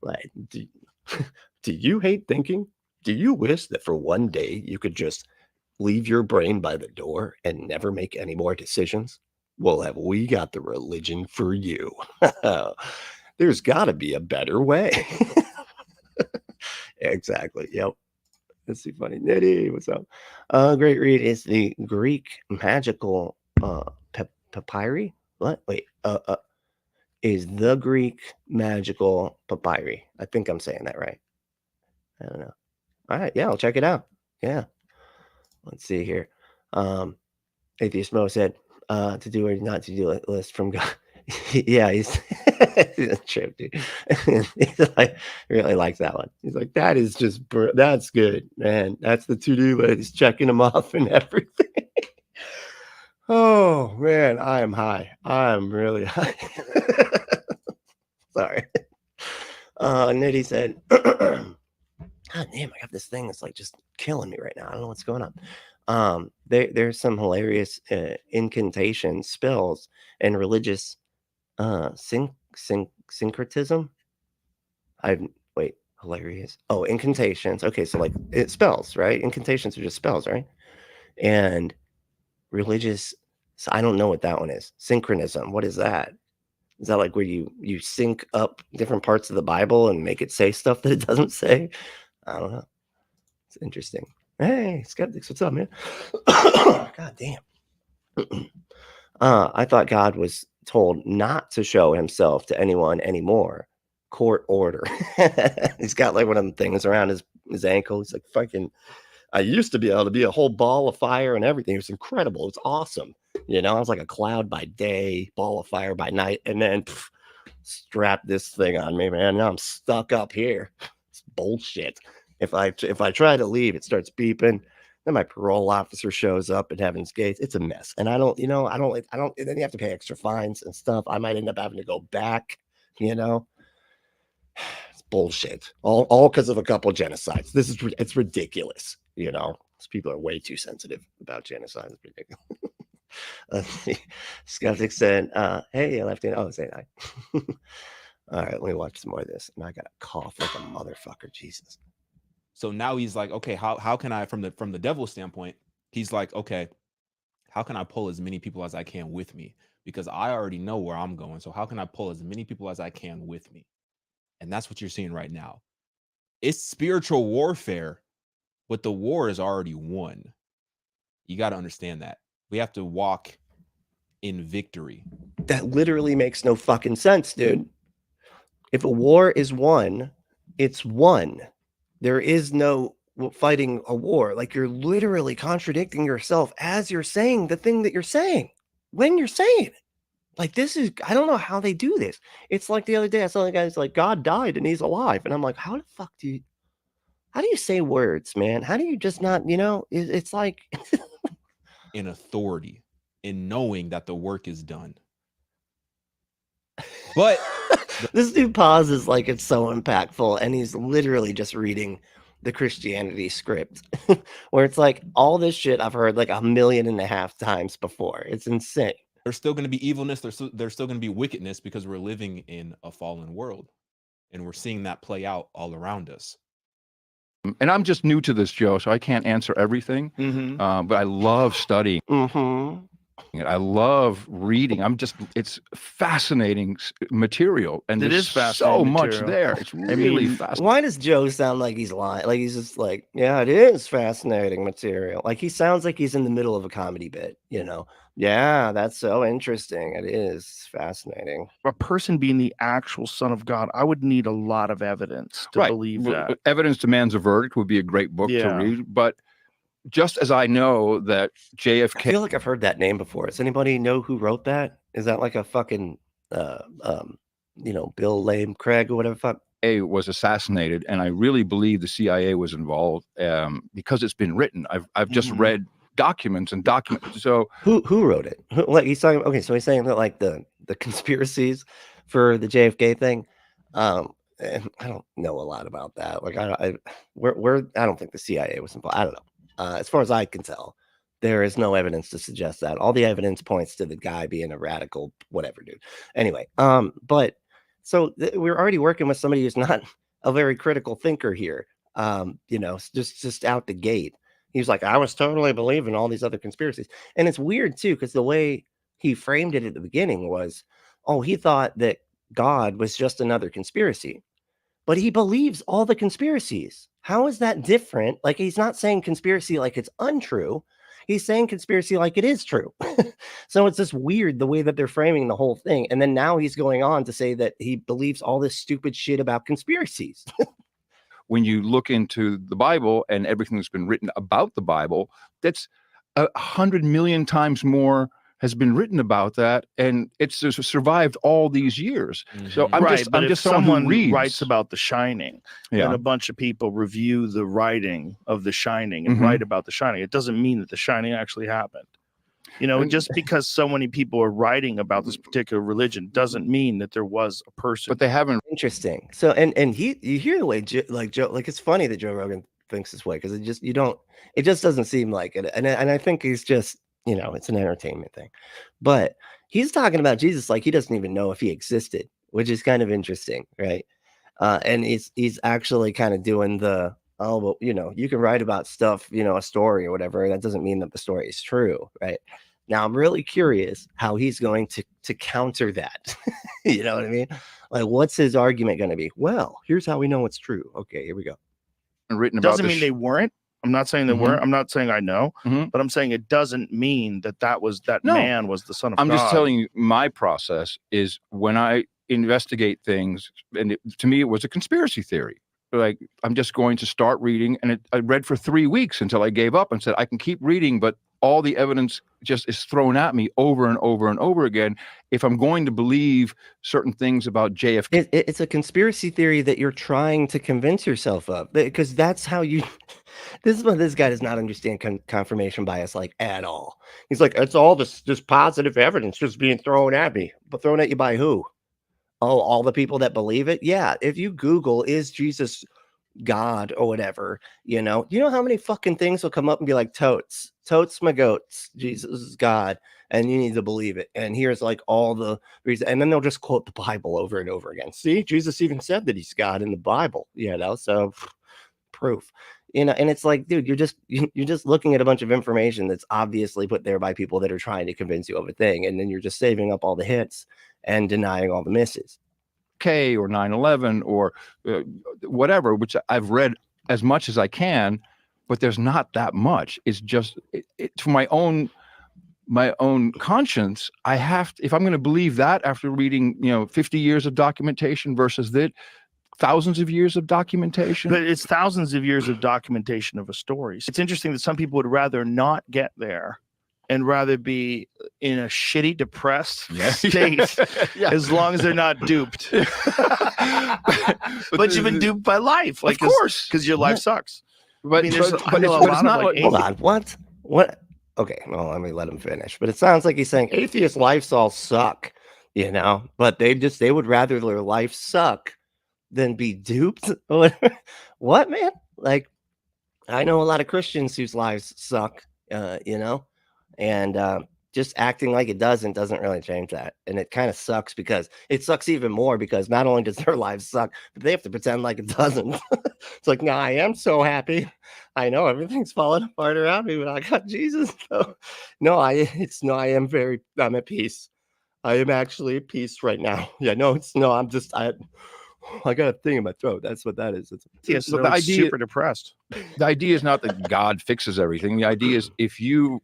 Like, do you hate thinking? Do you wish that for one day you could just leave your brain by the door and never make any more decisions? Well, have we got the religion for you? There's got to be a better way. Exactly. Yep. Let's see. Funny. Nitty, what's up? Great read is the Greek magical papyri. What? Wait. Is the Greek magical papyri. I think I'm saying that right. I don't know. All right. Yeah, I'll check it out. Yeah. Let's see here. Atheist Mo said, to do or not to do list from God. Yeah, he's a trip, dude. He's like, really likes that one. He's like, that is just, that's good, man. That's the to-do list. He's checking them off and everything. Oh, man, I am high. I am really high. Sorry. Nitty said, God damn, I got this thing that's like just killing me right now. I don't know what's going on. There's some hilarious incantation spells and religious syncretism. Hilarious. Oh, incantations. Okay, so like it spells, right? Incantations are just spells, right? And religious, so I don't know what that one is. Synchronism. What is that? Is that like where you sync up different parts of the Bible and make it say stuff that it doesn't say? I don't know. It's interesting. Hey, skeptics, what's up, man? God damn. I thought God was told not to show himself to anyone anymore. Court order. He's got like one of them things around his ankle. He's like, fucking, I used to be able to be a whole ball of fire and everything. It was incredible. It's awesome. You know, I was like a cloud by day, ball of fire by night, and then strap this thing on me, man. Now I'm stuck up here. It's bullshit. If I try to leave, it starts beeping. Then my parole officer shows up at Heaven's Gates. It's a mess. And I don't, then you have to pay extra fines and stuff. I might end up having to go back, you know. It's bullshit. All because of a couple of genocides. It's ridiculous, you know. These people are way too sensitive about genocide. It's ridiculous. Skeptic said, hey, I left in. Oh, say hi. All right, let me watch some more of this. And I got a cough like a motherfucker. Jesus. So now he's like, okay, how can I, from the devil's standpoint, he's like, okay, how can I pull as many people as I can with me? Because I already know where I'm going. So how can I pull as many people as I can with me? And that's what you're seeing right now. It's spiritual warfare, but the war is already won. You got to understand that. We have to walk in victory. That literally makes no fucking sense, dude. If a war is won, it's won. There is no fighting a war. Like, you're literally contradicting yourself as you're saying the thing that you're saying when you're saying it. Like, this is, I don't know how they do this. It's like the other day I saw the guy's like, God died and he's alive. And I'm like, how the fuck how do you say words, man? How do you just not, you know, it's like in authority, in knowing that the work is done. But this dude pauses like it's so impactful, and he's literally just reading the Christianity script, where it's like all this shit I've heard like 1.5 million times before. It's insane. There's still going to be evilness. There's still going to be wickedness because we're living in a fallen world, and we're seeing that play out all around us. And I'm just new to this, Joe, so I can't answer everything. Mm-hmm. But I love studying. Mm-hmm. I love reading. It's fascinating material, and It there's is fascinating so much material. there. It's really mean, fascinating. Why does Joe sound like he's lying? Like he's just like, yeah, it is fascinating material. Like he sounds like he's in the middle of a comedy bit, you know? Yeah, that's so interesting. It is fascinating. a person being the actual son of God, I would need a lot of evidence to Right. believe Well, that. Evidence Demands a Verdict would be a great book to Yeah. read, but just as I know that I JFK feel like I've heard that name before. Does anybody know who wrote that? Is that like a fucking, Bill Lame Craig or whatever? Fuck. was assassinated, and I really believe the CIA was involved because it's been written. I've just Mhm. read documents and documents. So Who wrote it? Like he's talking. Okay, so he's saying that like the conspiracies for the JFK thing. And I don't know a lot about that. Like I don't think the CIA was involved. I don't know. As far as I can tell, there is no evidence to suggest that. All the evidence points to the guy being a radical, whatever, dude. Anyway, but so we're already working with somebody who's not a very critical thinker here. Just out the gate. He was like, I was totally believing all these other conspiracies. And it's weird too, because the way he framed it at the beginning was, oh, he thought that God was just another conspiracy, but he believes all the conspiracies. How is that different? Like, he's not saying conspiracy like it's untrue. He's saying conspiracy like it is true. So it's just weird the way that they're framing the whole thing. And then now he's going on to say that he believes all this stupid shit about conspiracies. when you look into the Bible and everything that's been written about the Bible, that's 100 million times more has been written about that, and it's survived all these years. So I'm Right, but I'm if just someone someone who reads. writes about The Shining, Yeah. then a bunch of people review the writing of The Shining and Mhm. write about The Shining. It doesn't mean that The Shining actually happened. You know, And- just because so many people are writing about this particular religion doesn't mean that there was a person. But they haven't. Interesting. So, and you hear the way Joe, like it's funny that Joe Rogan thinks this way because it just doesn't seem like it. And I think he's just, it's an entertainment thing. But he's talking about Jesus like he doesn't even know if he existed, which is kind of interesting, right? And he's actually kind of doing the, oh, well, you can write about stuff, a story or whatever. That doesn't mean that the story is true, right? Now I'm really curious how he's going to counter that. You know what I mean? Like, what's his argument going to be? Well, here's how we know it's true. Okay, here we go. Written about Doesn't mean they weren't. I'm not saying they Mhm. weren't. I'm not saying I know, Mhm. but I'm saying it doesn't mean that No. man was the son of I'm God. just telling you, my process is when I investigate things, and to me, it was a conspiracy theory. Like, I'm just going to start reading, and I read for 3 weeks until I gave up and said, I can keep reading, but all the evidence just is thrown at me over and over and over again. If I'm going to believe certain things about JFK, It's a conspiracy theory that you're trying to convince yourself of, because that's how you. This is what this guy does not understand confirmation bias like at all. He's like, it's all this positive evidence just being thrown at me, but thrown at you by who? Oh, all the people that believe it. Yeah, if you Google is Jesus God or whatever, you know how many fucking things will come up and be like, totes my goats, Jesus is God, and you need to believe it. And here's like all the reasons, and then they'll just quote the Bible over and over again. See, Jesus even said that he's God in the Bible, so proof. And it's like, dude, you're just looking at a bunch of information that's obviously put there by people that are trying to convince you of a thing, and then you're just saving up all the hits and denying all the misses. or 9/11 or whatever, which I've read as much as I can, but there's not that much. It's just for my own conscience. I have to, if I'm going to believe that after reading 50 years of documentation versus that thousands of years of documentation. But it's thousands of years of documentation of a story. It's interesting that some people would rather not get there and rather be in a shitty, depressed state Yeah. as long as they're not duped. But you've been duped by life, like, of course, because your life sucks. But, I mean, there's but, I but, know it's, a but it's lot not of, like, like, Hold on, what? Okay, well, let me let him finish. But it sounds like he's saying atheist lives all suck, but they would rather their life suck than be duped. What, man? Like, I know a lot of Christians whose lives suck, and just acting like it doesn't really change that. And it kind of sucks, because it sucks even more because not only does their lives suck, but they have to pretend like it doesn't. It's like, no, I am so happy. I know everything's falling apart around me, but I got Jesus. So, no, I'm at peace. I am actually at peace right now. Yeah, no, I got a thing in my throat. That's what that is. Yes, So so the the idea- super depressed. The idea is not that God fixes everything. The idea is if you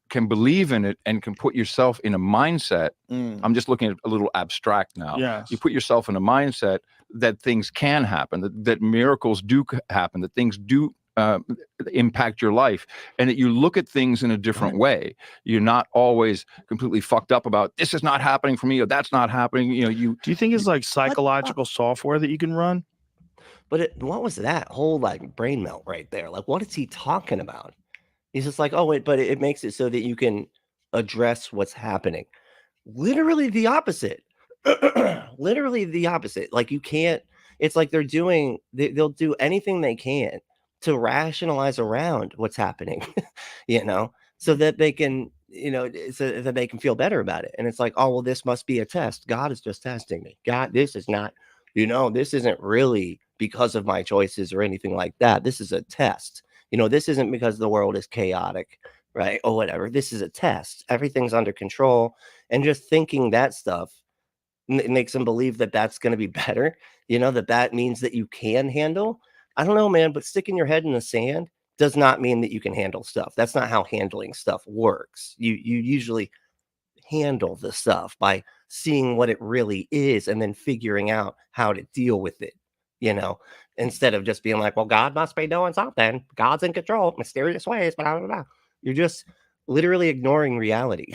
can believe in it and can put yourself in a mindset. I'm just looking at a little abstract now. Yes. You put yourself in a mindset that things can happen, that miracles do happen, that things do impact your life, and that you look at things in a different way. You're not always completely fucked up about this is not happening for me or that's not happening. You know, Do you think it's like psychological software that you can run? But what was that whole like brain melt right there? Like, what is he talking about? He's just like, oh, wait, but it makes it so that you can address what's happening. Literally the opposite. Literally the opposite. Like, you can't, it's like they'll do anything they can to rationalize around what's happening, so that they can, so that they can feel better about it. And it's like, oh, well, this must be a test. God is just testing me. God, this is not, this isn't really because of my choices or anything like that. This is a test. This isn't because the world is chaotic, right? Or whatever. This is a test. Everything's under control. And just thinking that stuff makes them believe that that's going to be better, that means that you can handle. I don't know, man, but sticking your head in the sand does not mean that you can handle stuff. That's not how handling stuff works. You usually handle the stuff by seeing what it really is and then figuring out how to deal with it, instead of just being like, well, God must be doing something. God's in control, mysterious ways, blah, blah, blah. You're just literally ignoring reality.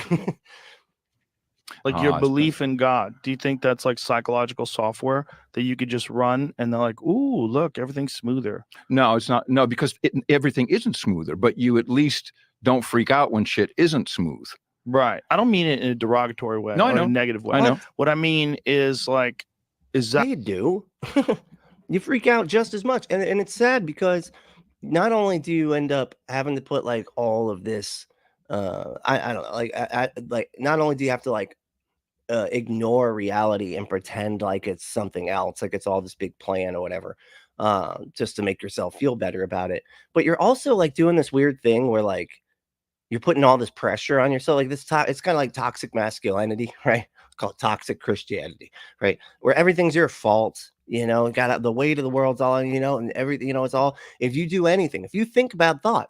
Like your belief in God. Do you think that's like psychological software that you could just run and they're like, ooh, look, everything's smoother? No, it's not. No, because everything isn't smoother, but you at least don't freak out when shit isn't smooth. Right. I don't mean it in a derogatory way. No, I know. A negative way. I know. What I mean is like, is that you do? You freak out just as much. And it's sad because not only do you end up having to put like all of this, I don't know, like not only do you have to like ignore reality and pretend like it's something else, like it's all this big plan or whatever, just to make yourself feel better about it, but you're also like doing this weird thing where like you're putting all this pressure on yourself, like this it's kind of like toxic masculinity, right? Called toxic Christianity, right? Where everything's your fault, got the weight of the world's all, and everything, it's all, if you do anything, if you think bad thought,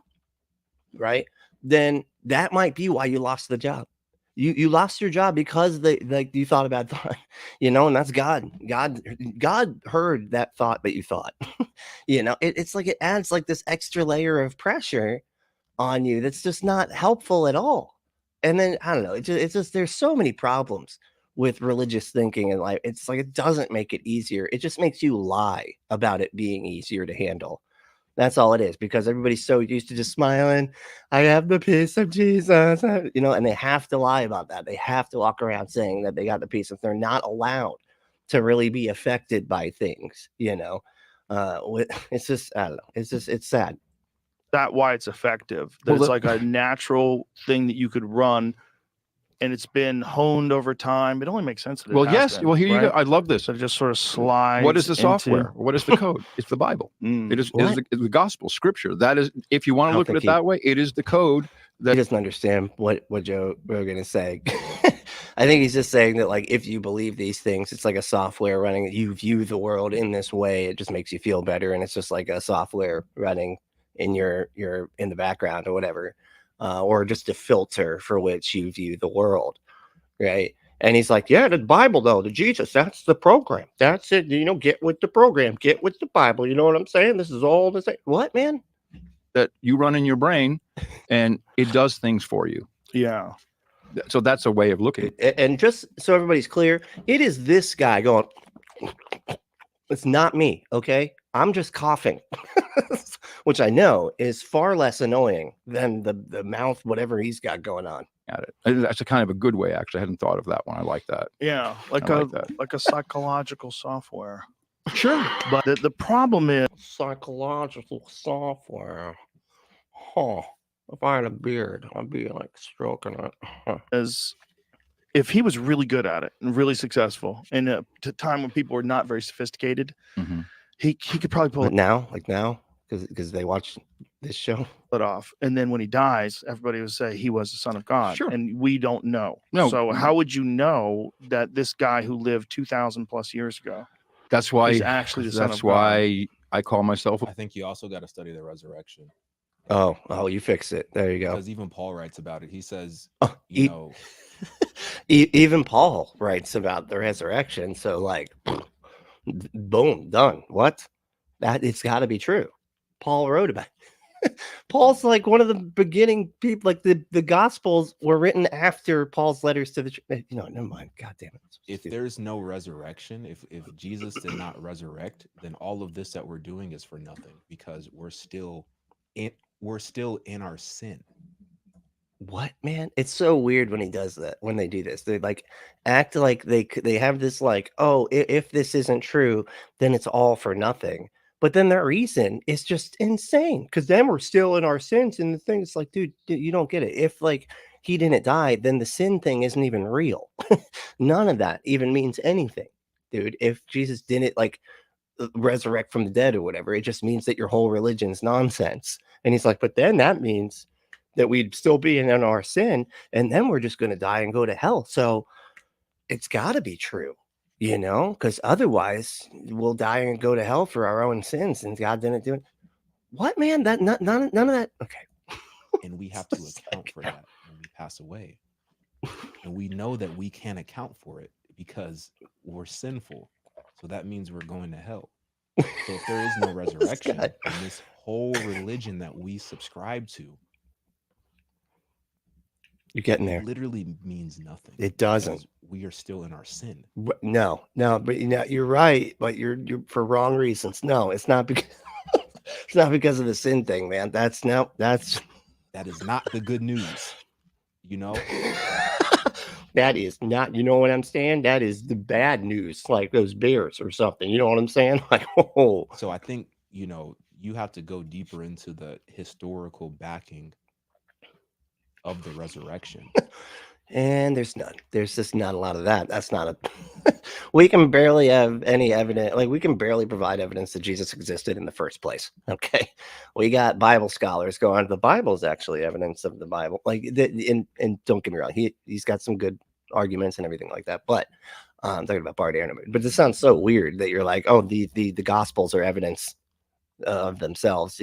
right, then that might be why you lost the job. You lost your job because you thought a bad thought, and that's God. God heard that thought that you thought. It's like it adds like this extra layer of pressure on you that's just not helpful at all. And then I don't know, it's just there's so many problems with religious thinking and life. It's like it doesn't make it easier. It just makes you lie about it being easier to handle. That's all it is, because everybody's so used to just smiling. I have the peace of Jesus, and they have to lie about that. They have to walk around saying that they got the peace, if they're not allowed to really be affected by things, it's just, I don't know. It's sad. That's why it's effective. That it's like a natural thing that you could run, and it's been honed over time. It only makes sense. That Here you go. I love this. So it just sort of slides. What is the software? What is the code? It's the Bible. It is the gospel, scripture. That is, if you want to look at it that way, it is the code. That he doesn't understand what Joe Rogan is saying. I think he's just saying that, like, if you believe these things, it's like a software running. You view the world in this way. It just makes you feel better, and it's just like a software running in your in the background or whatever. Or just a filter for which you view the world, right? And he's like, yeah, the Bible, though, the Jesus, that's the program. That's it. Get with the program. Get with the Bible. You know what I'm saying? This is all the same. What, man? That you run in your brain, and it does things for you. Yeah. So that's a way of looking. And just so everybody's clear, it is this guy going, it's not me, okay? I'm just coughing, which I know is far less annoying than the mouth, whatever he's got going on. Got it. That's a kind of a good way, actually. I hadn't thought of that one. I like that. Yeah, like a psychological software. Sure. But the problem is psychological software. Huh. If I had a beard, I'd be like stroking it. As if he was really good at it and really successful in a time when people were not very sophisticated, Mm-hmm. he could probably pull But now, because they watch this show. it off. And then when he dies, everybody would say he was the son of God. Sure. And we don't know. No. So how would you know that this guy who lived 2,000 plus years ago That's why. is actually the son of That's God? why I call myself. I think you also got to study the resurrection. Oh, you fix it. There you go. Because even Paul writes about it. He says, Oh, you know, even Paul writes about the resurrection. So like, boom, done. What? That it's got to be true. Paul wrote about it. Paul's like one of the beginning people. Like the Gospels were written after Paul's letters to the. Never mind. God damn it. if there's no resurrection, if Jesus did not resurrect, then all of this that we're doing is for nothing, because we're still in our sin. What, man? It's so weird when he does that. When they do this, they like act like they have this like, oh, if this isn't true, then it's all for nothing. But then their reason is just insane, because then we're still in our sins. And the thing is like, dude, you don't get it. If like he didn't die, then the sin thing isn't even real. None of that even means anything, dude. If Jesus didn't like resurrect from the dead or whatever, it just means that your whole religion's nonsense. And he's like, but then that means that we'd still be in our sin, and then we're just going to die and go to hell. So it's got to be true, because otherwise we'll die and go to hell for our own sins, and God didn't do it. What, man? That none of that. Okay. And we have to account for that when we pass away. And we know that we can't account for it because we're sinful. So that means we're going to hell. So if there is no resurrection, then this whole religion that we subscribe to, you're getting there. Literally means nothing. It doesn't. We are still in our sin. No, but you're right, but you're for wrong reasons. No, it's not because it's not because of the sin thing, man. That is not the good news. That is not, you know what I'm saying? That is the bad news, like those bears or something. You know what I'm saying? Like, oh. So I think, you have to go deeper into the historical backing of the resurrection. And there's none. There's just not a lot of that. That's not we can barely have any evidence. Like, we can barely provide evidence that Jesus existed in the first place. Okay. We got Bible scholars going, the Bible is actually evidence of the Bible. Like, and don't get me wrong, he's got some good arguments and everything like that. But I'm talking about Bart Ehrman. But this sounds so weird that you're like, oh, the Gospels are evidence of themselves,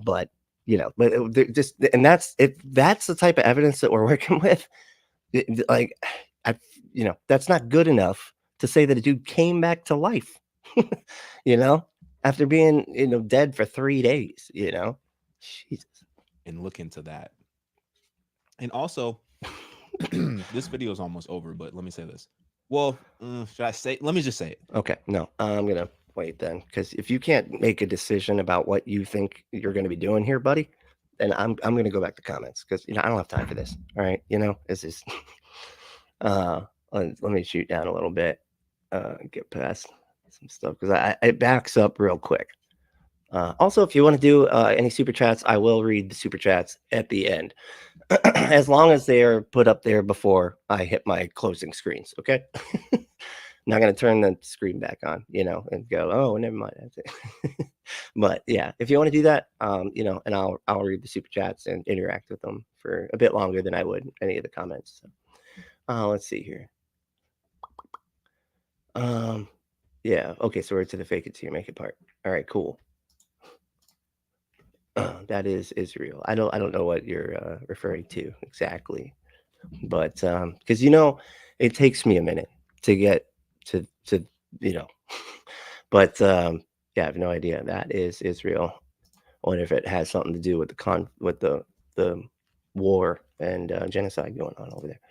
but but just, and that's the type of evidence that we're working with. That's not good enough to say that a dude came back to life, after being, dead for 3 days, Jesus. And look into that. And also, this video is almost over, but let me say this. Well, let me just say it. Okay. No, I'm going to wait then, because if you can't make a decision about what you think you're going to be doing here, buddy, then I'm going to go back to comments, because I don't have time for this. All right, it's just let me shoot down a little bit, get past some stuff, because it backs up real quick. Also, if you want to do any super chats, I will read the super chats at the end, as long as they are put up there before I hit my closing screens. Okay. Not going to turn the screen back on, and go, oh, never mind. That's it. But yeah, if you want to do that, and I'll read the super chats and interact with them for a bit longer than I would any of the comments. So, let's see here. Yeah. Okay. So we're to the fake it till you make it part. All right, cool. That is Israel. I don't know what you're referring to exactly, but because it takes me a minute to get to but yeah, I have no idea. That is Israel. I wonder if it has something to do with the war and genocide going on over there.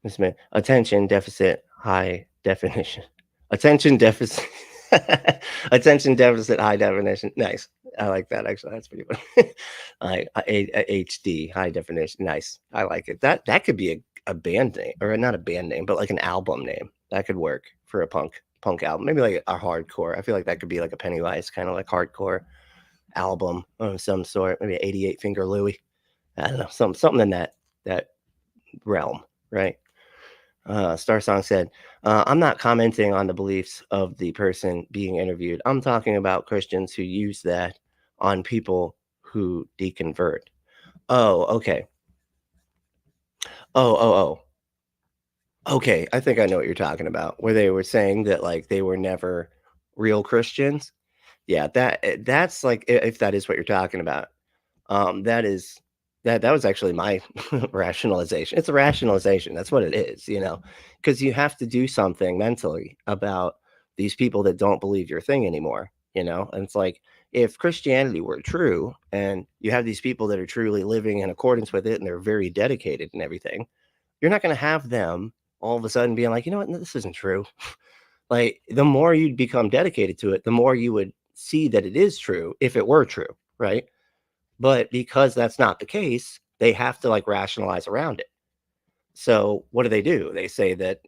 This man, attention deficit high definition. Attention deficit high definition. Nice. I like that, actually. That's pretty good. HD high definition. Nice. I like it. That could be a band name, or not a band name, but like an album name. That could work for a punk album. Maybe like a hardcore. I feel like that could be like a Pennywise kind of like hardcore album of some sort, maybe 88 Finger Louie. I don't know, something in that realm, right? Star Song said, I'm not commenting on the beliefs of the person being interviewed. I'm talking about Christians who use that on people who deconvert. Oh, okay. Oh. Okay, I think I know what you're talking about, where they were saying that like they were never real Christians. Yeah, that's like if that is what you're talking about. That is that was actually my rationalization. It's a rationalization. That's what it is, because you have to do something mentally about these people that don't believe your thing anymore, And it's like if Christianity were true and you have these people that are truly living in accordance with it and they're very dedicated and everything, you're not going to have them all of a sudden being like, you know what, no, this isn't true. Like the more you'd become dedicated to it, the more you would see that it is true if it were true, right? But because that's not the case, they have to like rationalize around it. So what do? They say that,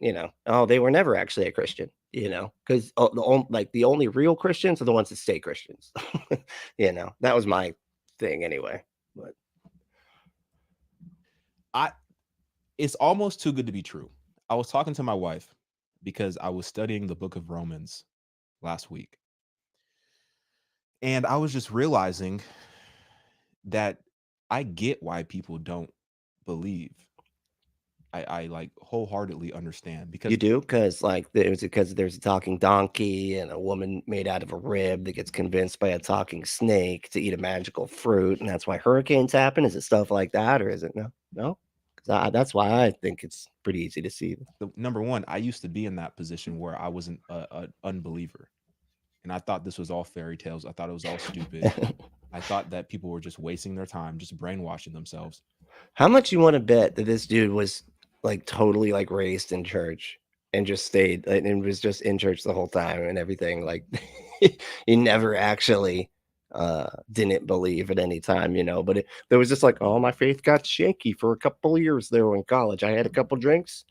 oh, they were never actually a Christian, because the only real Christians are the ones that stay Christians. That was my thing anyway. But it's almost too good to be true. I was talking to my wife because I was studying the book of Romans last week. And I was just realizing that I get why people don't believe. I like wholeheartedly understand because you do, because like it was because there's a talking donkey and a woman made out of a rib that gets convinced by a talking snake to eat a magical fruit, and that's why hurricanes happen. Is it stuff like that, or is it no? Because that's why I think it's pretty easy to see. Number one, I used to be in that position where I was an unbeliever, and I thought this was all fairy tales. I thought it was all stupid. I thought that people were just wasting their time, just brainwashing themselves. How much you want to bet that this dude was like totally like raised in church and just stayed and was just in church the whole time and everything? Like he never actually didn't believe at any time, but there was just like, oh, my faith got shaky for a couple of years there in college. I had a couple drinks,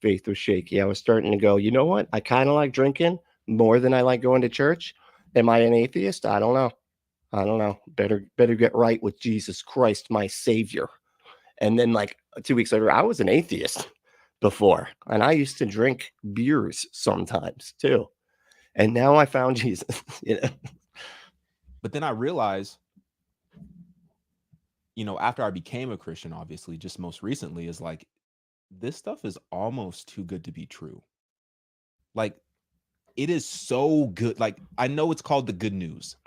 faith was shaky. I was starting to go, you know what? I kind of like drinking more than I like going to church. Am I an atheist? I don't know. Better get right with Jesus Christ, my savior. And then like 2 weeks later, I was an atheist before, and I used to drink beers sometimes too. And now I found Jesus, But then I realized, after I became a Christian, obviously, just most recently, is like, this stuff is almost too good to be true. Like, it is so good. Like, I know it's called the good news,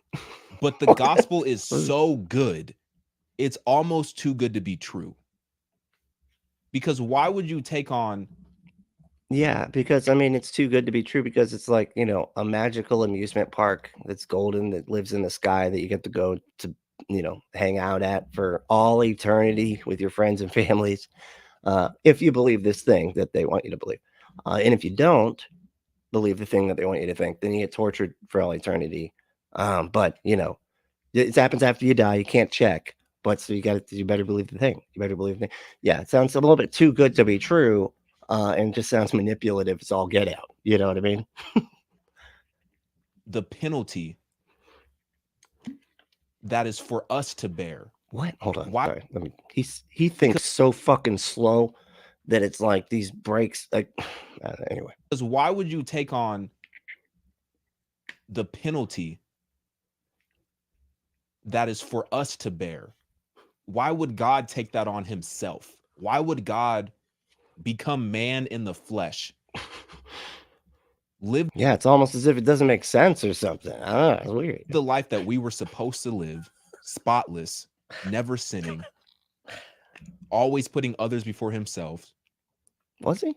but the gospel is so good. It's almost too good to be true. Because why would you take on? Yeah, because I mean, it's too good to be true, because it's like, a magical amusement park that's golden, that lives in the sky, that you get to go to, hang out at for all eternity with your friends and families. If you believe this thing that they want you to believe. And if you don't believe the thing that they want you to think, then you get tortured for all eternity. But it happens after you die. You can't check, but so you better believe the thing. You better believe the thing. Yeah, it sounds a little bit too good to be true, and just sounds manipulative. It's all get out. You know what I mean? The penalty that is for us to bear. What? Hold on. Why? Sorry. He thinks so fucking slow that it's like these breaks. Like anyway. Because why would you take on the penalty that is for us to bear? Why would God take that on himself? Why would God become man in the flesh? Live. Yeah, it's almost as if it doesn't make sense or something. I don't know. It's weird. The life that we were supposed to live, spotless, never sinning, always putting others before himself. Was he?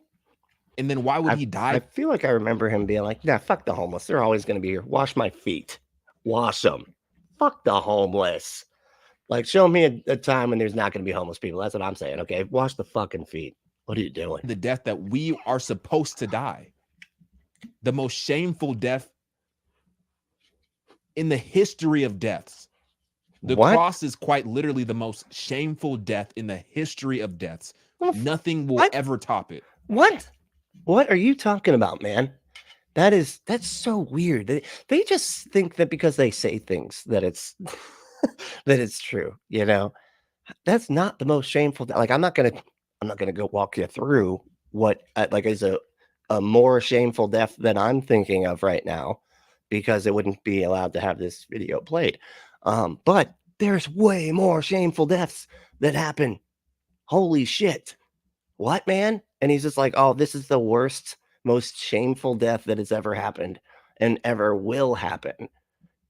And then why would he die? I feel like I remember him being like, nah, fuck the homeless. They're always going to be here. Wash my feet. Wash them. Fuck the homeless. Like, show me a time when there's not going to be homeless people. That's what I'm saying. Okay, wash the fucking feet. What are you doing? The death that we are supposed to die. The most shameful death in the history of deaths. The cross is quite literally the most shameful death in the history of deaths. Nothing will ever top it. What are you talking about, man? That's so weird. They just think that because they say things that it's that it's true, you know. That's not the most shameful like I'm not gonna go walk you through what like is a more shameful death than I'm thinking of right now because it wouldn't be allowed to have this video played. But there's way more shameful deaths that happen. Holy shit. What, man? And he's just like, oh, this is the worst, most shameful death that has ever happened and ever will happen.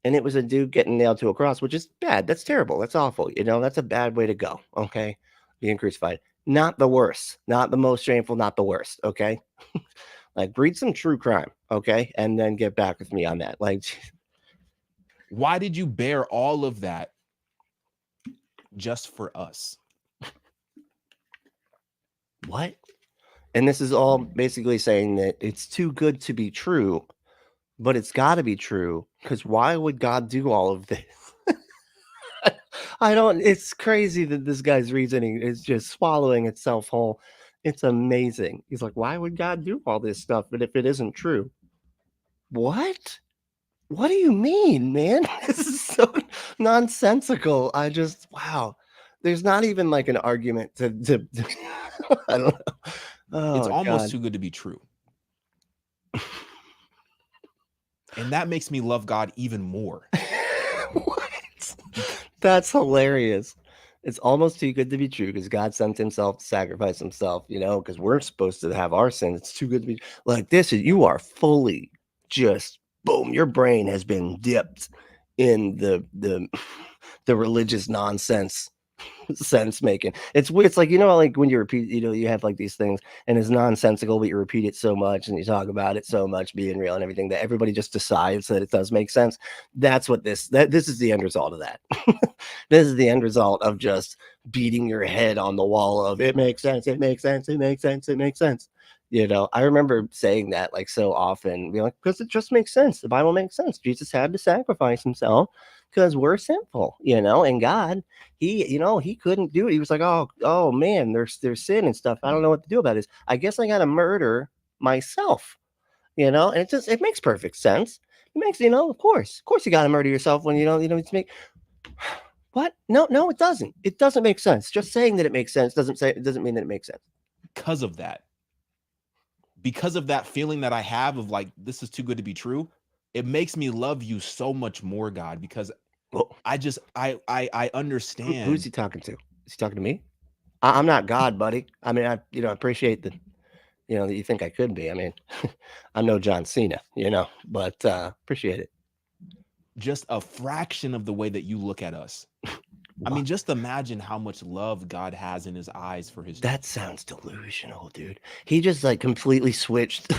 And it was a dude getting nailed to a cross, which is bad. That's terrible. That's awful. You know, that's a bad way to go. Okay. Being crucified. Not the worst, not the most shameful, not the worst. Okay. Like, breed some true crime. Okay. And then get back with me on that. Like, Why did you bear all of that just for us? what? And this is all basically saying that it's too good to be true, but it's got to be true because why would God do all of this? I don't, it's crazy that this guy's reasoning is just swallowing itself whole. It's amazing. He's like, why would God do all this stuff? But if it isn't true, what? What do you mean, man? This is so nonsensical. Wow. There's not even like an argument to I don't know. Oh, It's almost God. too good to be true. And that makes me love God even more. What? That's hilarious. It's almost too good to be true because God sent himself to sacrifice himself, you know, because we're supposed to have our sin. It's too good to be like this. You are fully just boom. Your brain has been dipped in the religious nonsense sense making. It's weird. It's like, you know, like when you repeat, you know, you have like these things and it's nonsensical, but you repeat it so much and you talk about it so much being real and everything that everybody just decides that it does make sense. That's what this is the end result of that. This is the end result of just beating your head on the wall of it makes sense, it makes sense, it makes sense, it makes sense. You know, I remember saying that like so often, being like, because it just makes sense. The Bible makes sense. Jesus had to sacrifice himself because we're sinful, you know, and God, he, you know, he couldn't do it. He was like, oh man, there's sin and stuff. I don't know what to do about this. I guess I gotta murder myself, you know, and it makes perfect sense. It makes, you know, of course you gotta murder yourself when you don't to make what? No, it doesn't. It doesn't make sense. Just saying that it makes sense doesn't mean that it makes sense. Because of that feeling that I have of like, this is too good to be true. It makes me love you so much more, God, because Well, I understand. who's he talking to? Is he talking to me? I'm not God, buddy. I mean, I appreciate that, you know, that you think I could be. I mean, I'm no John Cena, you know, but appreciate it. Just a fraction of the way that you look at us. I mean, just imagine how much love God has in his eyes for his. That sounds delusional, dude. He just like completely switched.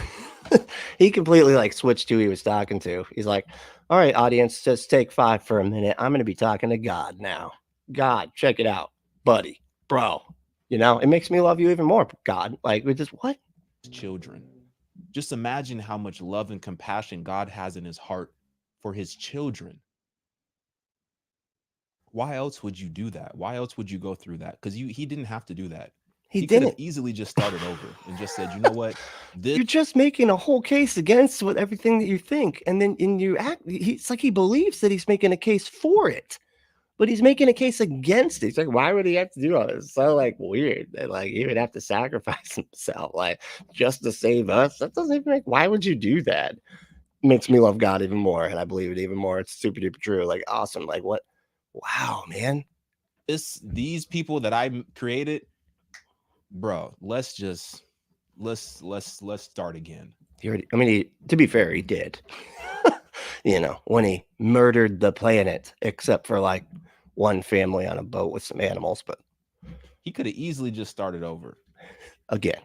He completely like switched who he was talking to. He's like, all right, audience, just take 5 for a minute. I'm going to be talking to God now. God, check it out, buddy, bro. You know, it makes me love you even more, God. Like, we just, what? Children. Just imagine how much love and compassion God has in his heart for his children. Why else would you do that? Why else would you go through that? Because he didn't have to do that. He could have easily just started over and just said, you know what? You're just making a whole case against everything that you think. And then it's like he believes that he's making a case for it, but he's making a case against it. It's like, why would he have to do all this? It's so like weird that like he would have to sacrifice himself like just to save us. That doesn't even why would you do that? It makes me love God even more. And I believe it even more. It's super duper true. Like, awesome. Like, what? Wow, man. These people that I created, bro, let's start again. To be fair, he did. You know, when he murdered the planet, except for like one family on a boat with some animals, but he could have easily just started over again.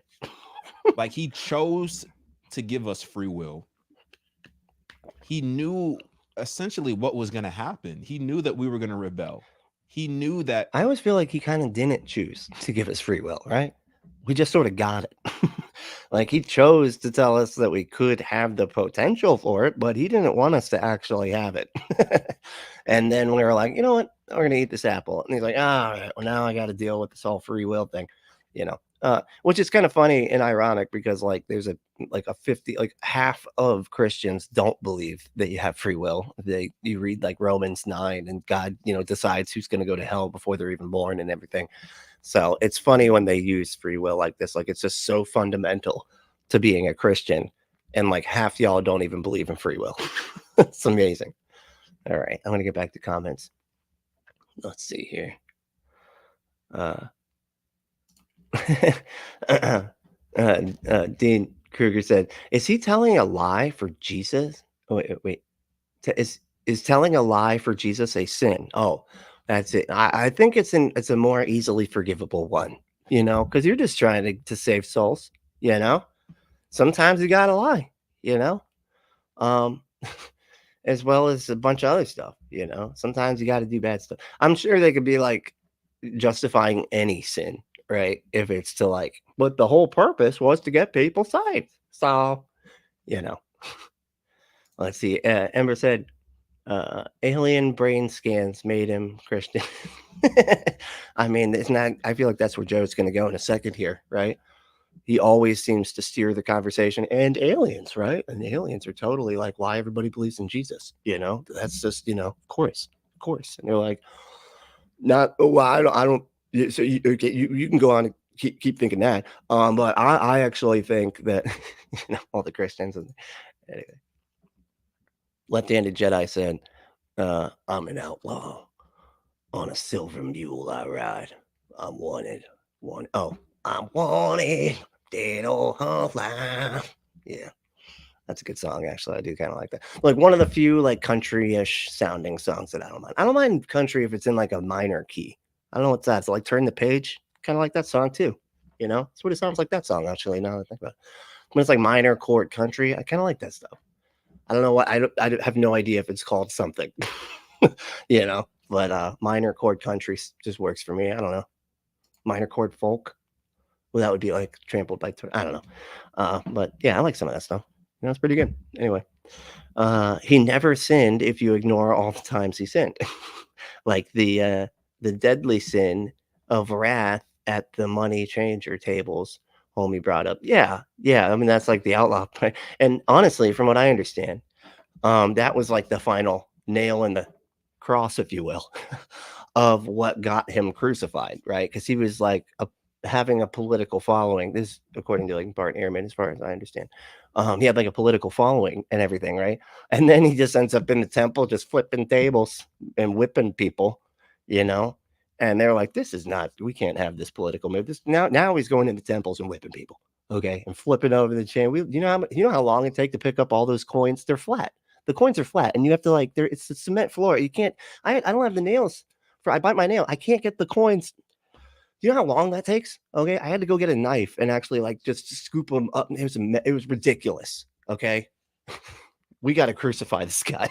Like, he chose to give us free will. He knew essentially what was going to happen. He knew that we were going to rebel. He knew that. I always feel like he kind of didn't choose to give us free will, right? We just sort of got it. Like, he chose to tell us that we could have the potential for it, but he didn't want us to actually have it. And then we were like, you know what? We're going to eat this apple. And he's like, all right, well, now I got to deal with this whole free will thing. You know, Which is kind of funny and ironic because like there's a 50, like half of Christians don't believe that you have free will. You read like Romans 9 and God, decides who's going to go to hell before they're even born and everything. So it's funny when they use free will like this. Like it's just so fundamental to being a Christian. And like half y'all don't even believe in free will. It's amazing. All right. I'm going to get back to comments. Let's see here. Dean Kruger said, "Is he telling a lie for Jesus? Oh, wait. Is telling a lie for Jesus a sin? Oh, that's it. I think it's a more easily forgivable one, because you're just trying to save souls, Sometimes you gotta lie, um, as well as a bunch of other stuff, Sometimes you got to do bad stuff. I'm sure they could be like justifying any sin, right? If it's to like, but the whole purpose was to get people saved. So, let's see. Ember said, alien brain scans made him Christian. I mean, it's not, I feel like that's where Joe's going to go in a second here, right? He always seems to steer the conversation and aliens, right? And the aliens are totally like why everybody believes in Jesus, that's just, of course. And they're like, not, well, I don't, so you can go on and keep thinking that. But I actually think that, all the Christians and anyway. Left-handed Jedi said, I'm an outlaw. On a silver mule I ride. I'm wanted. I'm wanted. Dead or alive. Yeah. That's a good song, actually. I do kind of like that. Like one of the few like country-ish sounding songs that I don't mind. I don't mind country if it's in like a minor key. I don't know what's that. It's like Turn the Page. Kind of like that song too. That's what it sounds like that song, actually, now that I think about it. When it's like minor chord country, I kind of like that stuff. I don't know what I have no idea if it's called something, but minor chord country just works for me. I don't know. Minor chord folk. Well, that would be like Trampled by I don't know. But yeah, I like some of that stuff. It's pretty good. Anyway, he never sinned if you ignore all the times he sinned. Like the deadly sin of wrath at the money changer tables. Homie brought up. Yeah. I mean, that's like the outlaw. And honestly, from what I understand, that was like the final nail in the cross, if you will, of what got him crucified, right? Because he was like having a political following. This, according to like Bart Ehrman, as far as I understand, he had like a political following and everything, right? And then he just ends up in the temple, just flipping tables and whipping people, And they're like, "This is not. We can't have this political move. This now he's going into temples and whipping people, okay, and flipping over the chain. You know how long it take to pick up all those coins? They're flat. The coins are flat, and you have to like it's a cement floor. You can't. I don't have the nails for. I bite my nail. I can't get the coins. Do you know how long that takes? Okay, I had to go get a knife and actually like just scoop them up. It was ridiculous. Okay, we got to crucify this guy.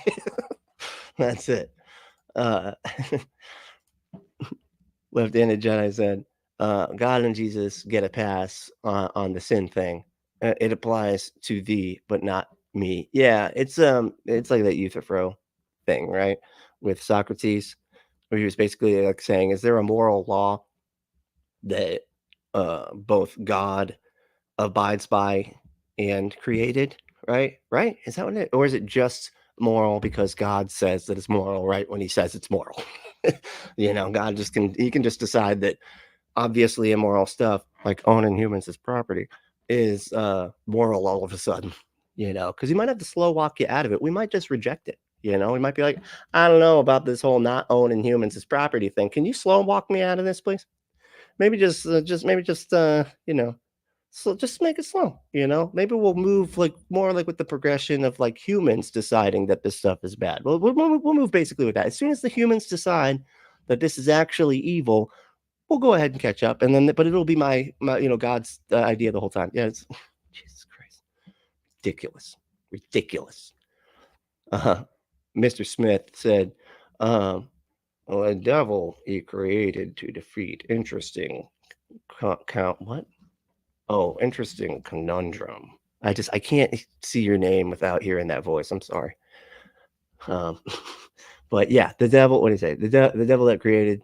That's it. Left-handed Jedi said, God and Jesus get a pass on the sin thing. It applies to thee, but not me. Yeah, it's like that Euthyphro thing, right? With Socrates, where he was basically like saying, is there a moral law that both God abides by and created, right? Is that what or is it just moral because God says that it's moral, right? When he says it's moral. God he can just decide that obviously immoral stuff like owning humans as property is moral all of a sudden, because he might have to slow walk you out of it. We might just reject it. We might be like, I don't know about this whole not owning humans as property thing. Can you slow walk me out of this, please? Maybe just so just make it slow, maybe we'll move like more like with the progression of like humans deciding that this stuff is bad. We'll move basically with that. As soon as the humans decide that this is actually evil, we'll go ahead and catch up. And then, but it'll be my God's idea the whole time. Yeah. It's Jesus Christ. Ridiculous. Mr. Smith said, well, a devil he created to defeat. Interesting count. What? Oh, interesting conundrum. I can't see your name without hearing that voice. I'm sorry. But yeah, the devil. What do you say? The devil that created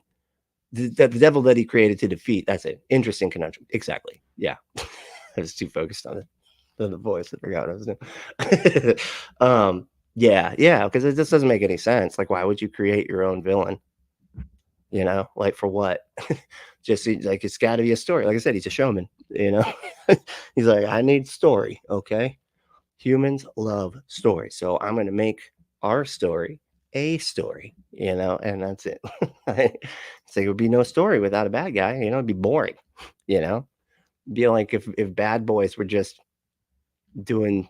the devil that he created to defeat. That's it. Interesting conundrum. Exactly. Yeah. I was too focused on the voice. I forgot what I was doing. Yeah, because it just doesn't make any sense. Like, why would you create your own villain? You know, like for what? Just like it's got to be a story. Like I said, he's a showman. You know, he's like, I need story. Okay, humans love story, so I'm going to make our story a story. You know, and that's it. So it would be no story without a bad guy. You know, it'd be boring. You know, be like if bad boys were just doing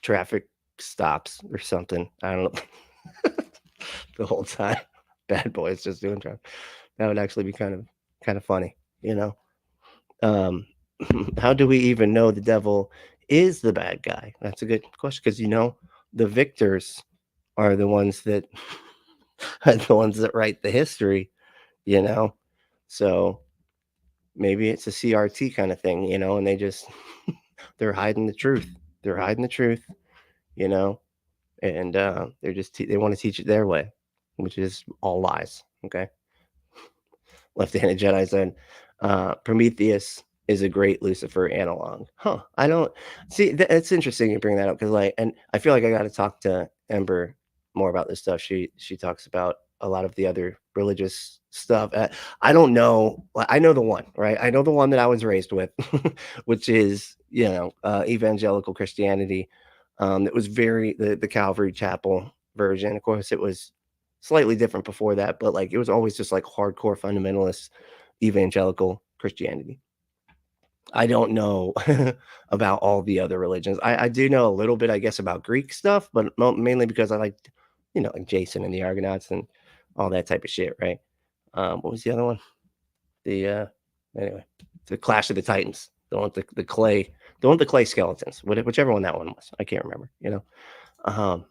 traffic stops or something. I don't know. The whole time, bad boys just doing traffic. That would actually be kind of funny, you know. How do we even know the devil is the bad guy? That's a good question, because you know the victors are the ones that write the history, you know. So maybe it's a CRT kind of thing, you know, and they're hiding the truth. They're hiding the truth, you know, and they're just they want to teach it their way, which is all lies. Okay. Left-handed Jedi said, Prometheus is a great Lucifer analog. Huh. I don't see it's interesting you bring that up, because like, and I feel like I got to talk to Ember more about this stuff. She talks about a lot of the other religious stuff. I don't know. I know the one, right? I know the one that I was raised with, which is, you know, evangelical Christianity. It was the Calvary Chapel version. Of course, it was slightly different before that, but like it was always just like hardcore fundamentalist evangelical Christianity. I don't know about all the other religions. I do know a little bit, I guess, about Greek stuff, but mainly because I like, you know, like Jason and the Argonauts and all that type of shit, right? What was the other one? Anyway, the Clash of the Titans. Don't want the clay skeletons. Whichever one that one was, I can't remember. You know,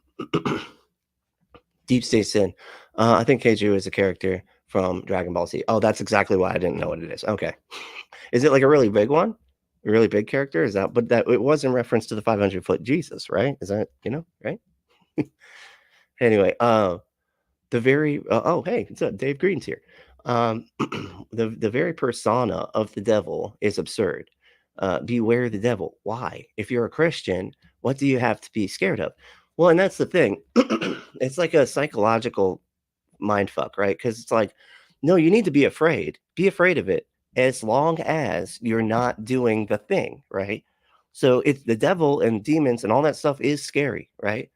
Deep State Sin. I think Keiju is a character from Dragon Ball Z. Oh, that's exactly why I didn't know what it is. Okay. Is it like a really big one? A really big character? Is that, but that it was in reference to the 500-foot Jesus, right? Is that, you know, right? Anyway, the very, oh, hey, what's up? Dave Green's here. The very persona of the devil is absurd. Beware the devil. Why? If you're a Christian, what do you have to be scared of? Well, and that's the thing. It's like a psychological mind fuck, right? Because it's like, no, you need to be afraid. Be afraid of it as long as you're not doing the thing, right? So it's the devil and demons and all that stuff is scary, right?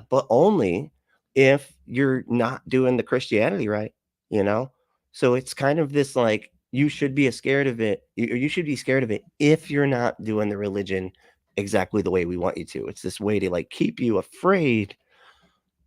But only if you're not doing the Christianity right, you know? So it's kind of this like, you should be scared of it. You should be scared of it if you're not doing the religion exactly the way we want you to. It's this way to like keep you afraid,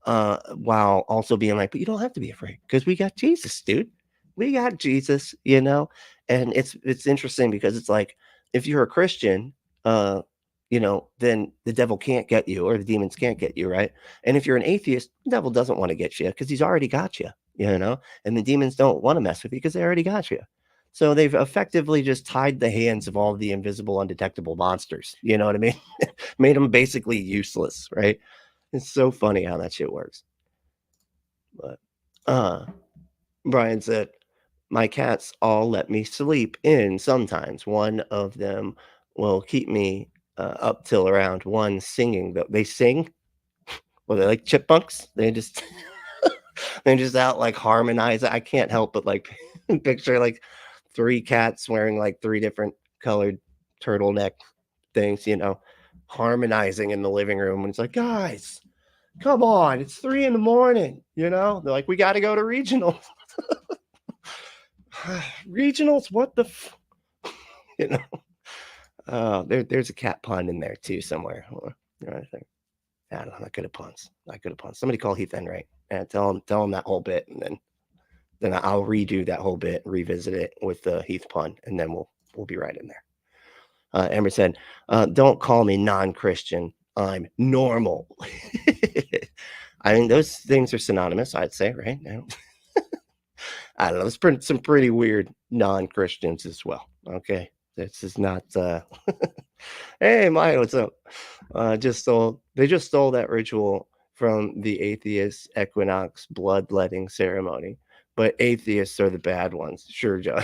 while also being like, but you don't have to be afraid because we got Jesus, dude. We got Jesus, you know? And it's interesting because it's like, if you're a Christian, you know, then the devil can't get you, or the demons can't get you, right? And if you're an atheist, the devil doesn't want to get you because he's already got you, you know? And the demons don't want to mess with you because they already got you. So they've effectively just tied the hands of all the invisible, undetectable monsters. You know what I mean? Made them basically useless, right? It's so funny how that shit works. But Brian said, my cats all let me sleep in sometimes. One of them will keep me up till around 1 singing. They sing? Well, they're like chipmunks. They just they're just out like harmonizing. I can't help but like picture like 3 cats wearing like 3 different colored turtleneck things, you know, harmonizing in the living room. And it's like, guys, come on, it's 3 a.m, you know? They're like, we got to go to regionals. Regionals, what the you know? There's a cat pun in there too somewhere. I think. I don't know, not good at puns. Not good at puns. Somebody call Heath Enright and tell him that whole bit, and then I'll redo that whole bit, revisit it with the Heath pun, and then we'll be right in there. Ember said, don't call me non-Christian. I'm normal. I mean, those things are synonymous, I'd say, right? I don't know. There's some pretty weird non-Christians as well. Okay. This is not, hey, Maya, what's up? They just stole that ritual from the atheist equinox bloodletting ceremony, but atheists are the bad ones. Sure, John.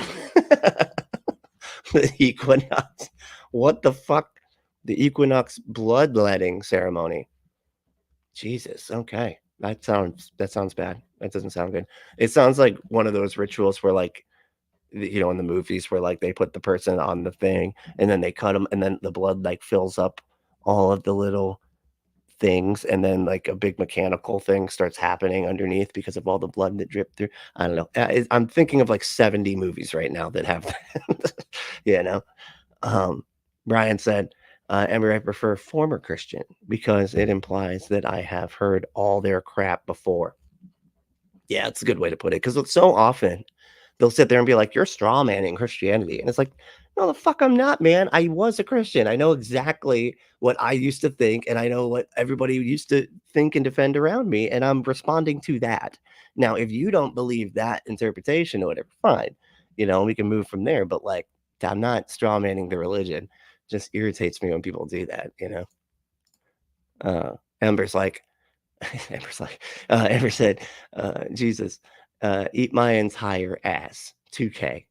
The equinox. What the fuck? The equinox bloodletting ceremony. Jesus. Okay. That sounds bad. That doesn't sound good. It sounds like one of those rituals where, like, you know, in the movies where, like, they put the person on the thing and then they cut them and then the blood like fills up all of the little things, and then like a big mechanical thing starts happening underneath because of all the blood that dripped through. I don't know. I'm thinking of like 70 movies right now that have that. You know. Brian said, Amber, I prefer former Christian because it implies that I have heard all their crap before. Yeah, it's a good way to put it, because so often they'll sit there and be like, you're straw manning Christianity. And it's like, no, the fuck I'm not, man. I was a Christian. I know exactly what I used to think, and I know what everybody used to think and defend around me, and I'm responding to that. Now, if you don't believe that interpretation or whatever, fine. You know, we can move from there. But like, I'm not straw manning the religion. It just irritates me when people do that, you know. Amber's like, Amber said, Jesus, eat my entire ass. 2K.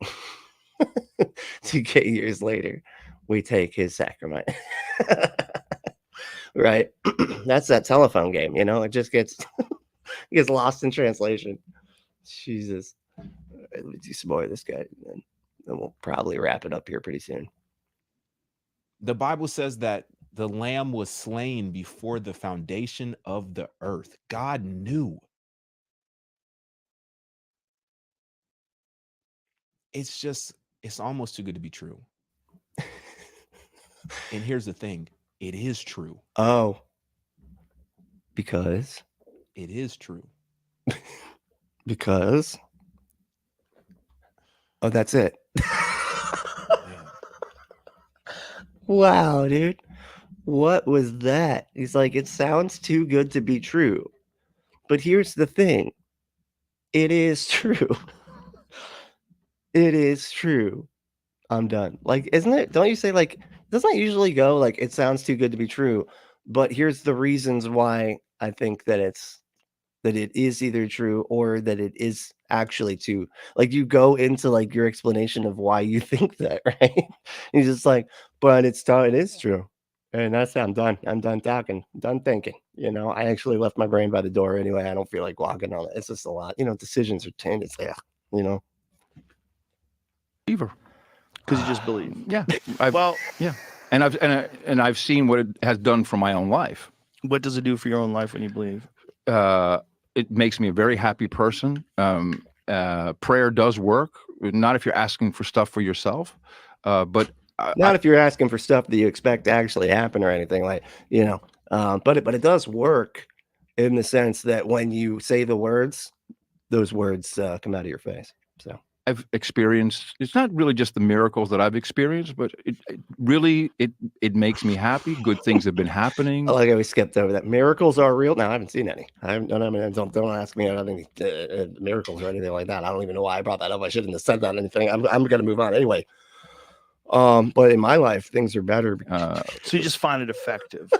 2K years later, we take his sacrament. Right? That's that telephone game, you know? It just gets gets lost in translation. Jesus. Let me do some more of this guy, and then we'll probably wrap it up here pretty soon. The Bible says that the lamb was slain before the foundation of the earth. God knew. It's almost too good to be true. And here's the thing. It is true. Oh. Because? It is true. Because? Oh, that's it. Wow, dude. What was that? He's like, it sounds too good to be true. But here's the thing. It is true. It is true. I'm done. Like, isn't it? Don't you say, like, doesn't it usually go like, it sounds too good to be true, but here's the reasons why I think that it is either true or that it is actually true. Like, you go into like your explanation of why you think that, right? You're just like, but it is true. And that's it. I'm done. I'm done talking. I'm done thinking. You know, I actually left my brain by the door anyway. I don't feel like logging on it. It's just a lot. You know, decisions are tainted. It's like, you know. Believer. Because you just believe. Yeah. Yeah. And I've seen what it has done for my own life. What does it do for your own life when you believe? It makes me a very happy person. Prayer does work. Not if you're asking for stuff for yourself, but not if you're asking for stuff that you expect to actually happen or anything, like, you know. But it does work in the sense that when you say the words, those words come out of your face. So I've experienced, it's not really just the miracles that I've experienced, but it really makes me happy. Good things have been happening. I like how we skipped over that. Miracles are real. No, I haven't seen any. Don't ask me about any miracles or anything like that. I don't even know why I brought that up. I shouldn't have said that or anything. I'm going to move on anyway. But in my life, things are better. So you just find it effective.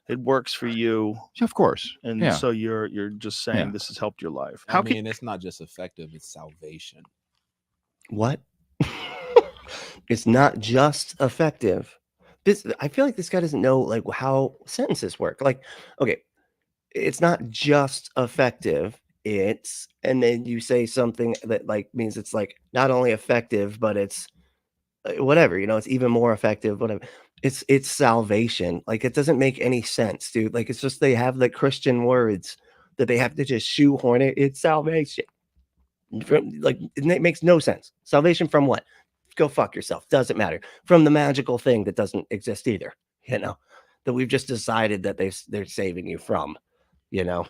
It works for you. Of course. And so you're just saying this has helped your life. I mean, it's not just effective, it's salvation. What? It's not just effective. I feel like this guy doesn't know like how sentences work. Like, okay, it's not just effective. It's, and then you say something that like means it's like not only effective, but it's whatever, you know, it's even more effective, whatever. It's salvation. Like, it doesn't make any sense, dude. Like, it's just, they have the Christian words that they have to just shoehorn it. It's salvation. Like, it makes no sense. Salvation from what? Go fuck yourself. Doesn't matter. From the magical thing that doesn't exist either, you know, that we've just decided that they're saving you from, you know,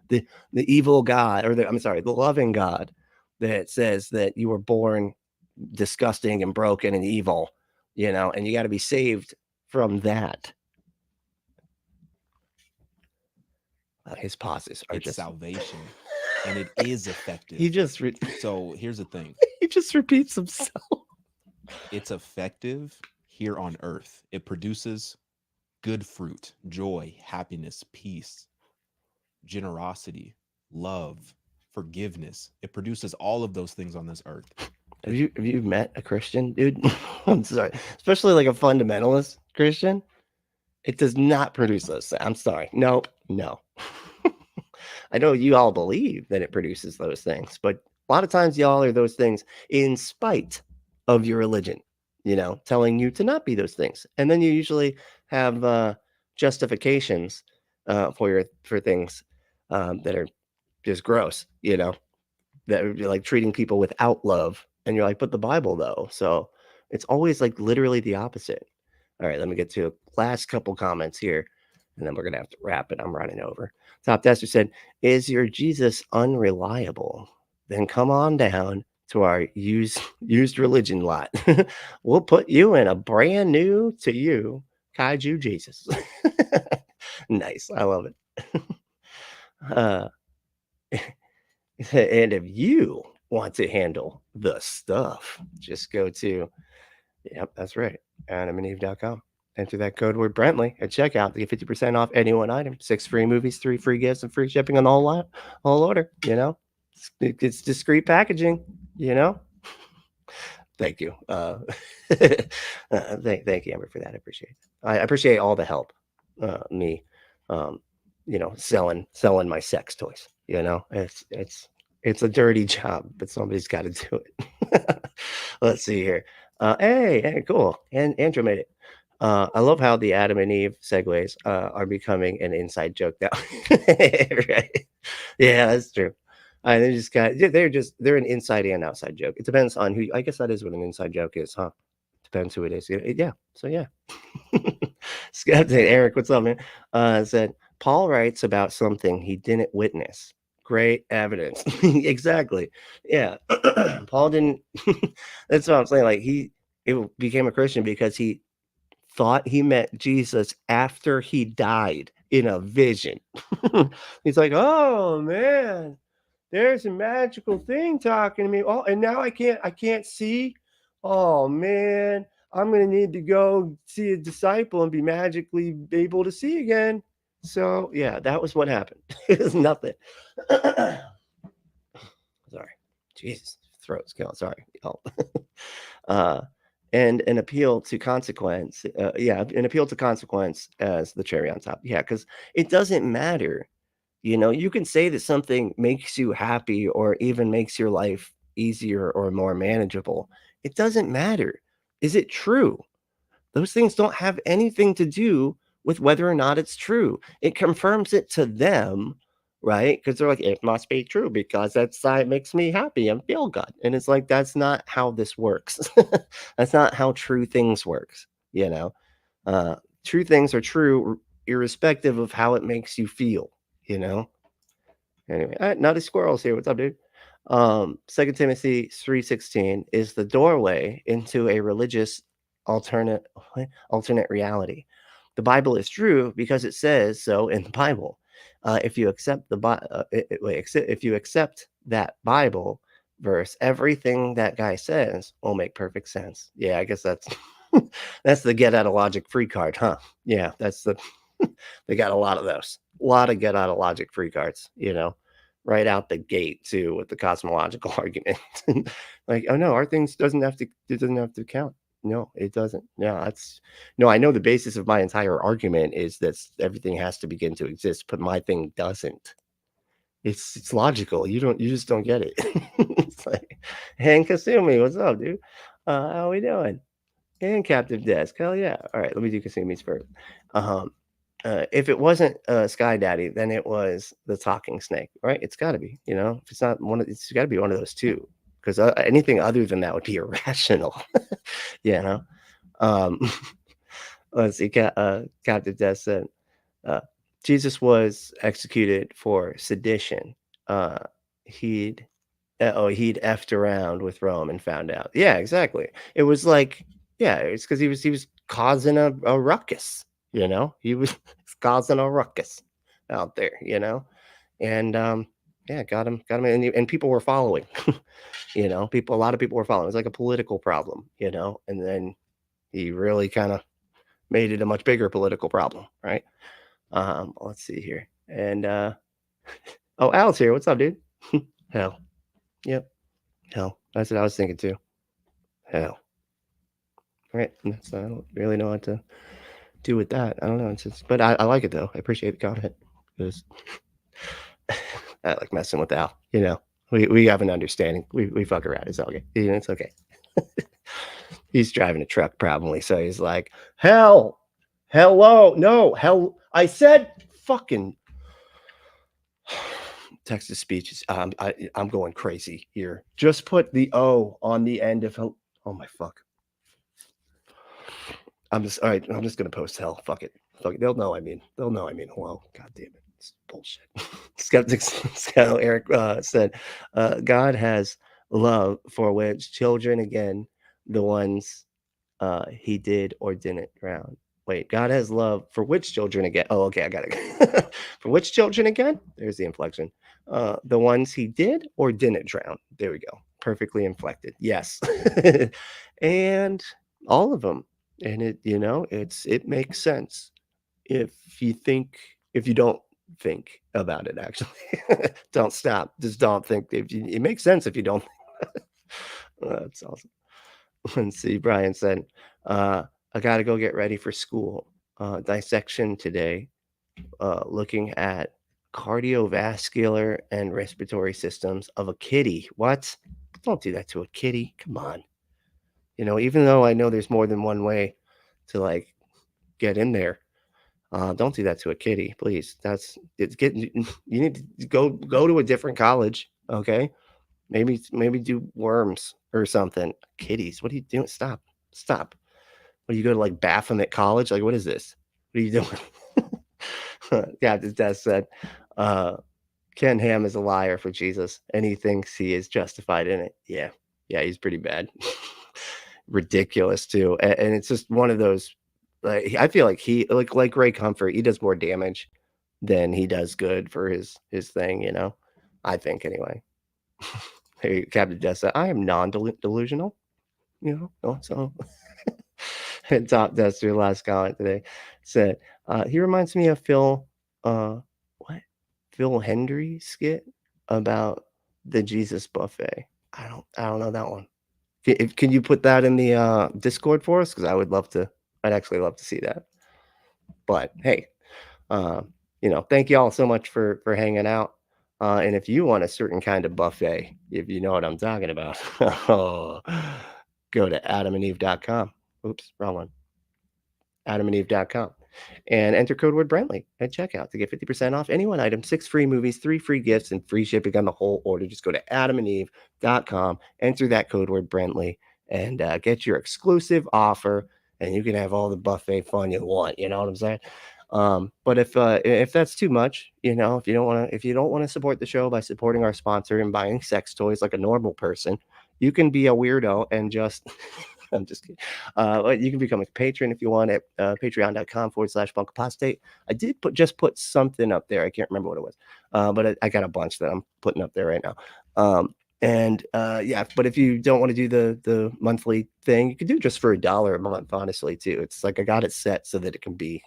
the evil God, or the loving God that says that you were born disgusting and broken and evil, you know, and you got to be saved from that. His pauses are just salvation, and it is effective. So here's the thing. He just repeats himself. It's effective here on earth. It produces good fruit, joy, happiness, peace, generosity, love, forgiveness. It produces all of those things on this earth. Have you met a Christian, dude? I'm sorry, especially like a fundamentalist Christian. It does not produce those things. I'm sorry. Nope. No. I know you all believe that it produces those things, but a lot of times y'all are those things in spite of your religion, you know, telling you to not be those things. And then you usually have justifications for things that are just gross, you know, that would be like treating people without love. And you're like, but the Bible though. So it's always like literally the opposite. All right, let me get to a last couple comments here, and then we're gonna have to wrap it. I'm running over. Top Tester said, "Is your Jesus unreliable? Then come on down to our used religion lot. We'll put you in a brand new to you kaiju Jesus." Nice, I love it. uh, and if you want to handle the stuff, just go to, yep, that's right, adamandeve.com. Enter that code word Brentley at checkout to get 50% off any one item. 6 free movies, 3 free gifts, and free shipping on the whole order. You know, it's discreet packaging. You know. Thank you. Thank you, Amber, for that. I appreciate it. I appreciate all the help. Me, you know, selling my sex toys. You know, it's a dirty job, but somebody's got to do it. Let's see here. Hey, cool. And Andrew made it. I love how the Adam and Eve segues are becoming an inside joke now. Right? Yeah, that's true. They're an inside and outside joke. It depends on who. I guess that is what an inside joke is, huh? Depends who it is. Yeah. So yeah. Skeptic Eric, what's up, man? Said Paul writes about something he didn't witness. Great evidence. Exactly. Yeah. Paul didn't. That's what I'm saying. Like it became a Christian because he thought he met Jesus after he died in a vision. He's like, oh man, there's a magical thing talking to me. Oh, and now I can't see. Oh man, I'm gonna need to go see a disciple and be magically able to see again. So yeah, that was what happened. It was nothing. Sorry, Jesus, throat's going. Sorry, and an appeal to consequence. An appeal to consequence as the cherry on top. Yeah, because it doesn't matter. You know, you can say that something makes you happy or even makes your life easier or more manageable. It doesn't matter. Is it true? Those things don't have anything to do with whether or not it's true. It confirms it to them, right? Because they're like, it must be true because it makes me happy and feel good. And it's like, that's not how this works. That's not how true things works. You know, true things are true irrespective of how it makes you feel, you know? Anyway, Nutty Squirrels here. What's up, dude? 2 Timothy 3:16 is the doorway into a religious alternate reality. The Bible is true because it says so in the Bible. If you accept if you accept that Bible verse, everything that guy says will make perfect sense. Yeah, I guess that's that's the get out of logic free card, huh? Yeah, that's the they got a lot of those. A lot of get out of logic free cards, you know, right out the gate too with the cosmological argument. Like, oh no, our things doesn't have to count. No, it doesn't. Yeah, I know the basis of my entire argument is that everything has to begin to exist, but my thing doesn't. It's logical. You just don't get it. It's like, and Kasumi, what's up, dude? How we doing? And Captive Desk, hell yeah. All right, let me do Kasumi's first. If it wasn't Sky Daddy, then it was the talking snake, right? It's got to be, you know. If it's not it's got to be one of those two, because anything other than that would be irrational. You know. Let's see. Captain Death said, Jesus was executed for sedition. He'd effed around with Rome and found out. Yeah, exactly. It was like, yeah, it's because he was causing a ruckus. You know, he was causing a ruckus out there. You know, and yeah, got him, and people were following. You know, a lot of people were following. It was like a political problem. You know, and then he really kind of made it a much bigger political problem, right? Let's see here, and oh, Al's here. What's up, dude? Hell. Yep. Hell. That's what I was thinking too. Hell. All right. That's, I don't really know what to do with that. I don't know. It's just, but I like it though. I appreciate the comment because I like messing with Al. You know, we have an understanding. We fuck around. It's okay. You know, it's okay. He's driving a truck probably, so he's like, hell, hello, no, hell. I said fucking text to speech is I'm going crazy here. Just put the O on the end of hell. Oh my fuck. I'm just all right. I'm just gonna post hell. Fuck it. Fuck it. They'll know. They'll know. Hello. God damn it. It's bullshit. Skeptics. Eric said, God has love for which children again, the ones he did or didn't drown. Wait, God has love for which children again? Oh, okay, I got it. For which children again? There's the inflection. The ones he did or didn't drown. There we go. Perfectly inflected. Yes. And all of them. And it makes sense if you don't think about it, actually. Don't stop. Just don't think. It makes sense if you don't. That's awesome. Let's see. Brian said, I got to go get ready for school. Dissection today, looking at cardiovascular and respiratory systems of a kitty. What? Don't do that to a kitty. Come on. Even though I know there's more than one way to like get in there, don't do that to a kitty, please. You need to go to a different college. Okay. Maybe do worms or something. Kitties, what are you doing? Stop. What do you go to like Baphomet College? Like, what is this? What are you doing? Yeah, this Des said, Ken Ham is a liar for Jesus, and he thinks he is justified in it. Yeah, he's pretty bad. Ridiculous too. And it's just one of those, like, I feel like he like Ray Comfort, he does more damage than he does good for his thing, I think anyway. Hey, Captain Dessa, I am non-delusional, so and Top Duster, last comment today, said, he reminds me of Phil Hendry skit about the Jesus buffet. I don't know that one. Can you put that in the Discord for us? Because I'd actually love to see that. But hey, thank you all so much for hanging out. And if you want a certain kind of buffet, if you know what I'm talking about, go to adamandeve.com. Oops, wrong one. adamandeve.com. And enter code word Brentley at checkout to get 50% off any one item, 6 free movies, 3 free gifts, and free shipping on the whole order. Just go to adamandeve.com, enter that code word Brentley, and get your exclusive offer. And you can have all the buffet fun you want. You know what I'm saying? But if that's too much, if you don't want to support the show by supporting our sponsor and buying sex toys like a normal person, you can be a weirdo and just I'm just kidding. You can become a patron if you want at patreon.com/bunkapostate. I did put something up there. I can't remember what it was. But I got a bunch that I'm putting up there right now. But if you don't want to do the monthly thing, you can do it just for $1 a month, honestly, too. It's like I got it set so that it can be,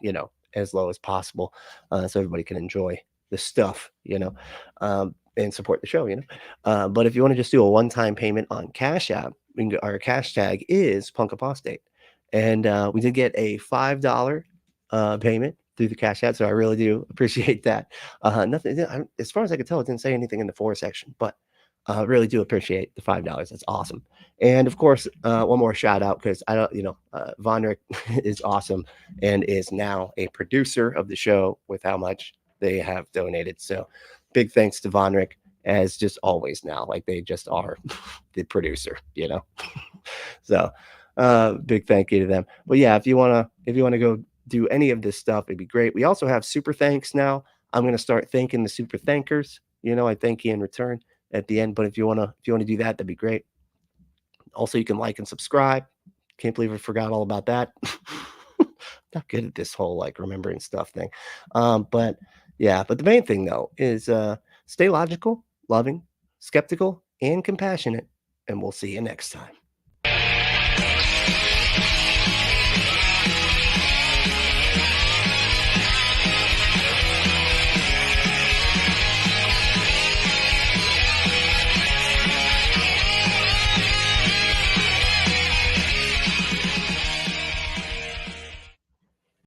as low as possible, so everybody can enjoy the stuff, and support the show, But if you want to just do a one-time payment on Cash App, our cash tag is Punkapostate. And we did get a $5 payment through the Cash App, so I really do appreciate that. Nothing, as far as I could tell, it didn't say anything in the for section, but I really do appreciate the $5. That's awesome. And of course, one more shout out, because Vonrick is awesome and is now a producer of the show with how much they have donated. So big thanks to Vonrick, as just always now, like they just are the producer, So big thank you to them. But yeah, if you want to go do any of this stuff, it'd be great. We also have super thanks now. I'm going to start thanking the super thankers. I thank you in return at the end. But if you want to do that, that'd be great. Also, you can like and subscribe. Can't believe I forgot all about that. Not good at this whole like remembering stuff thing. But the main thing though is stay logical, loving, skeptical, and compassionate. And we'll see you next time.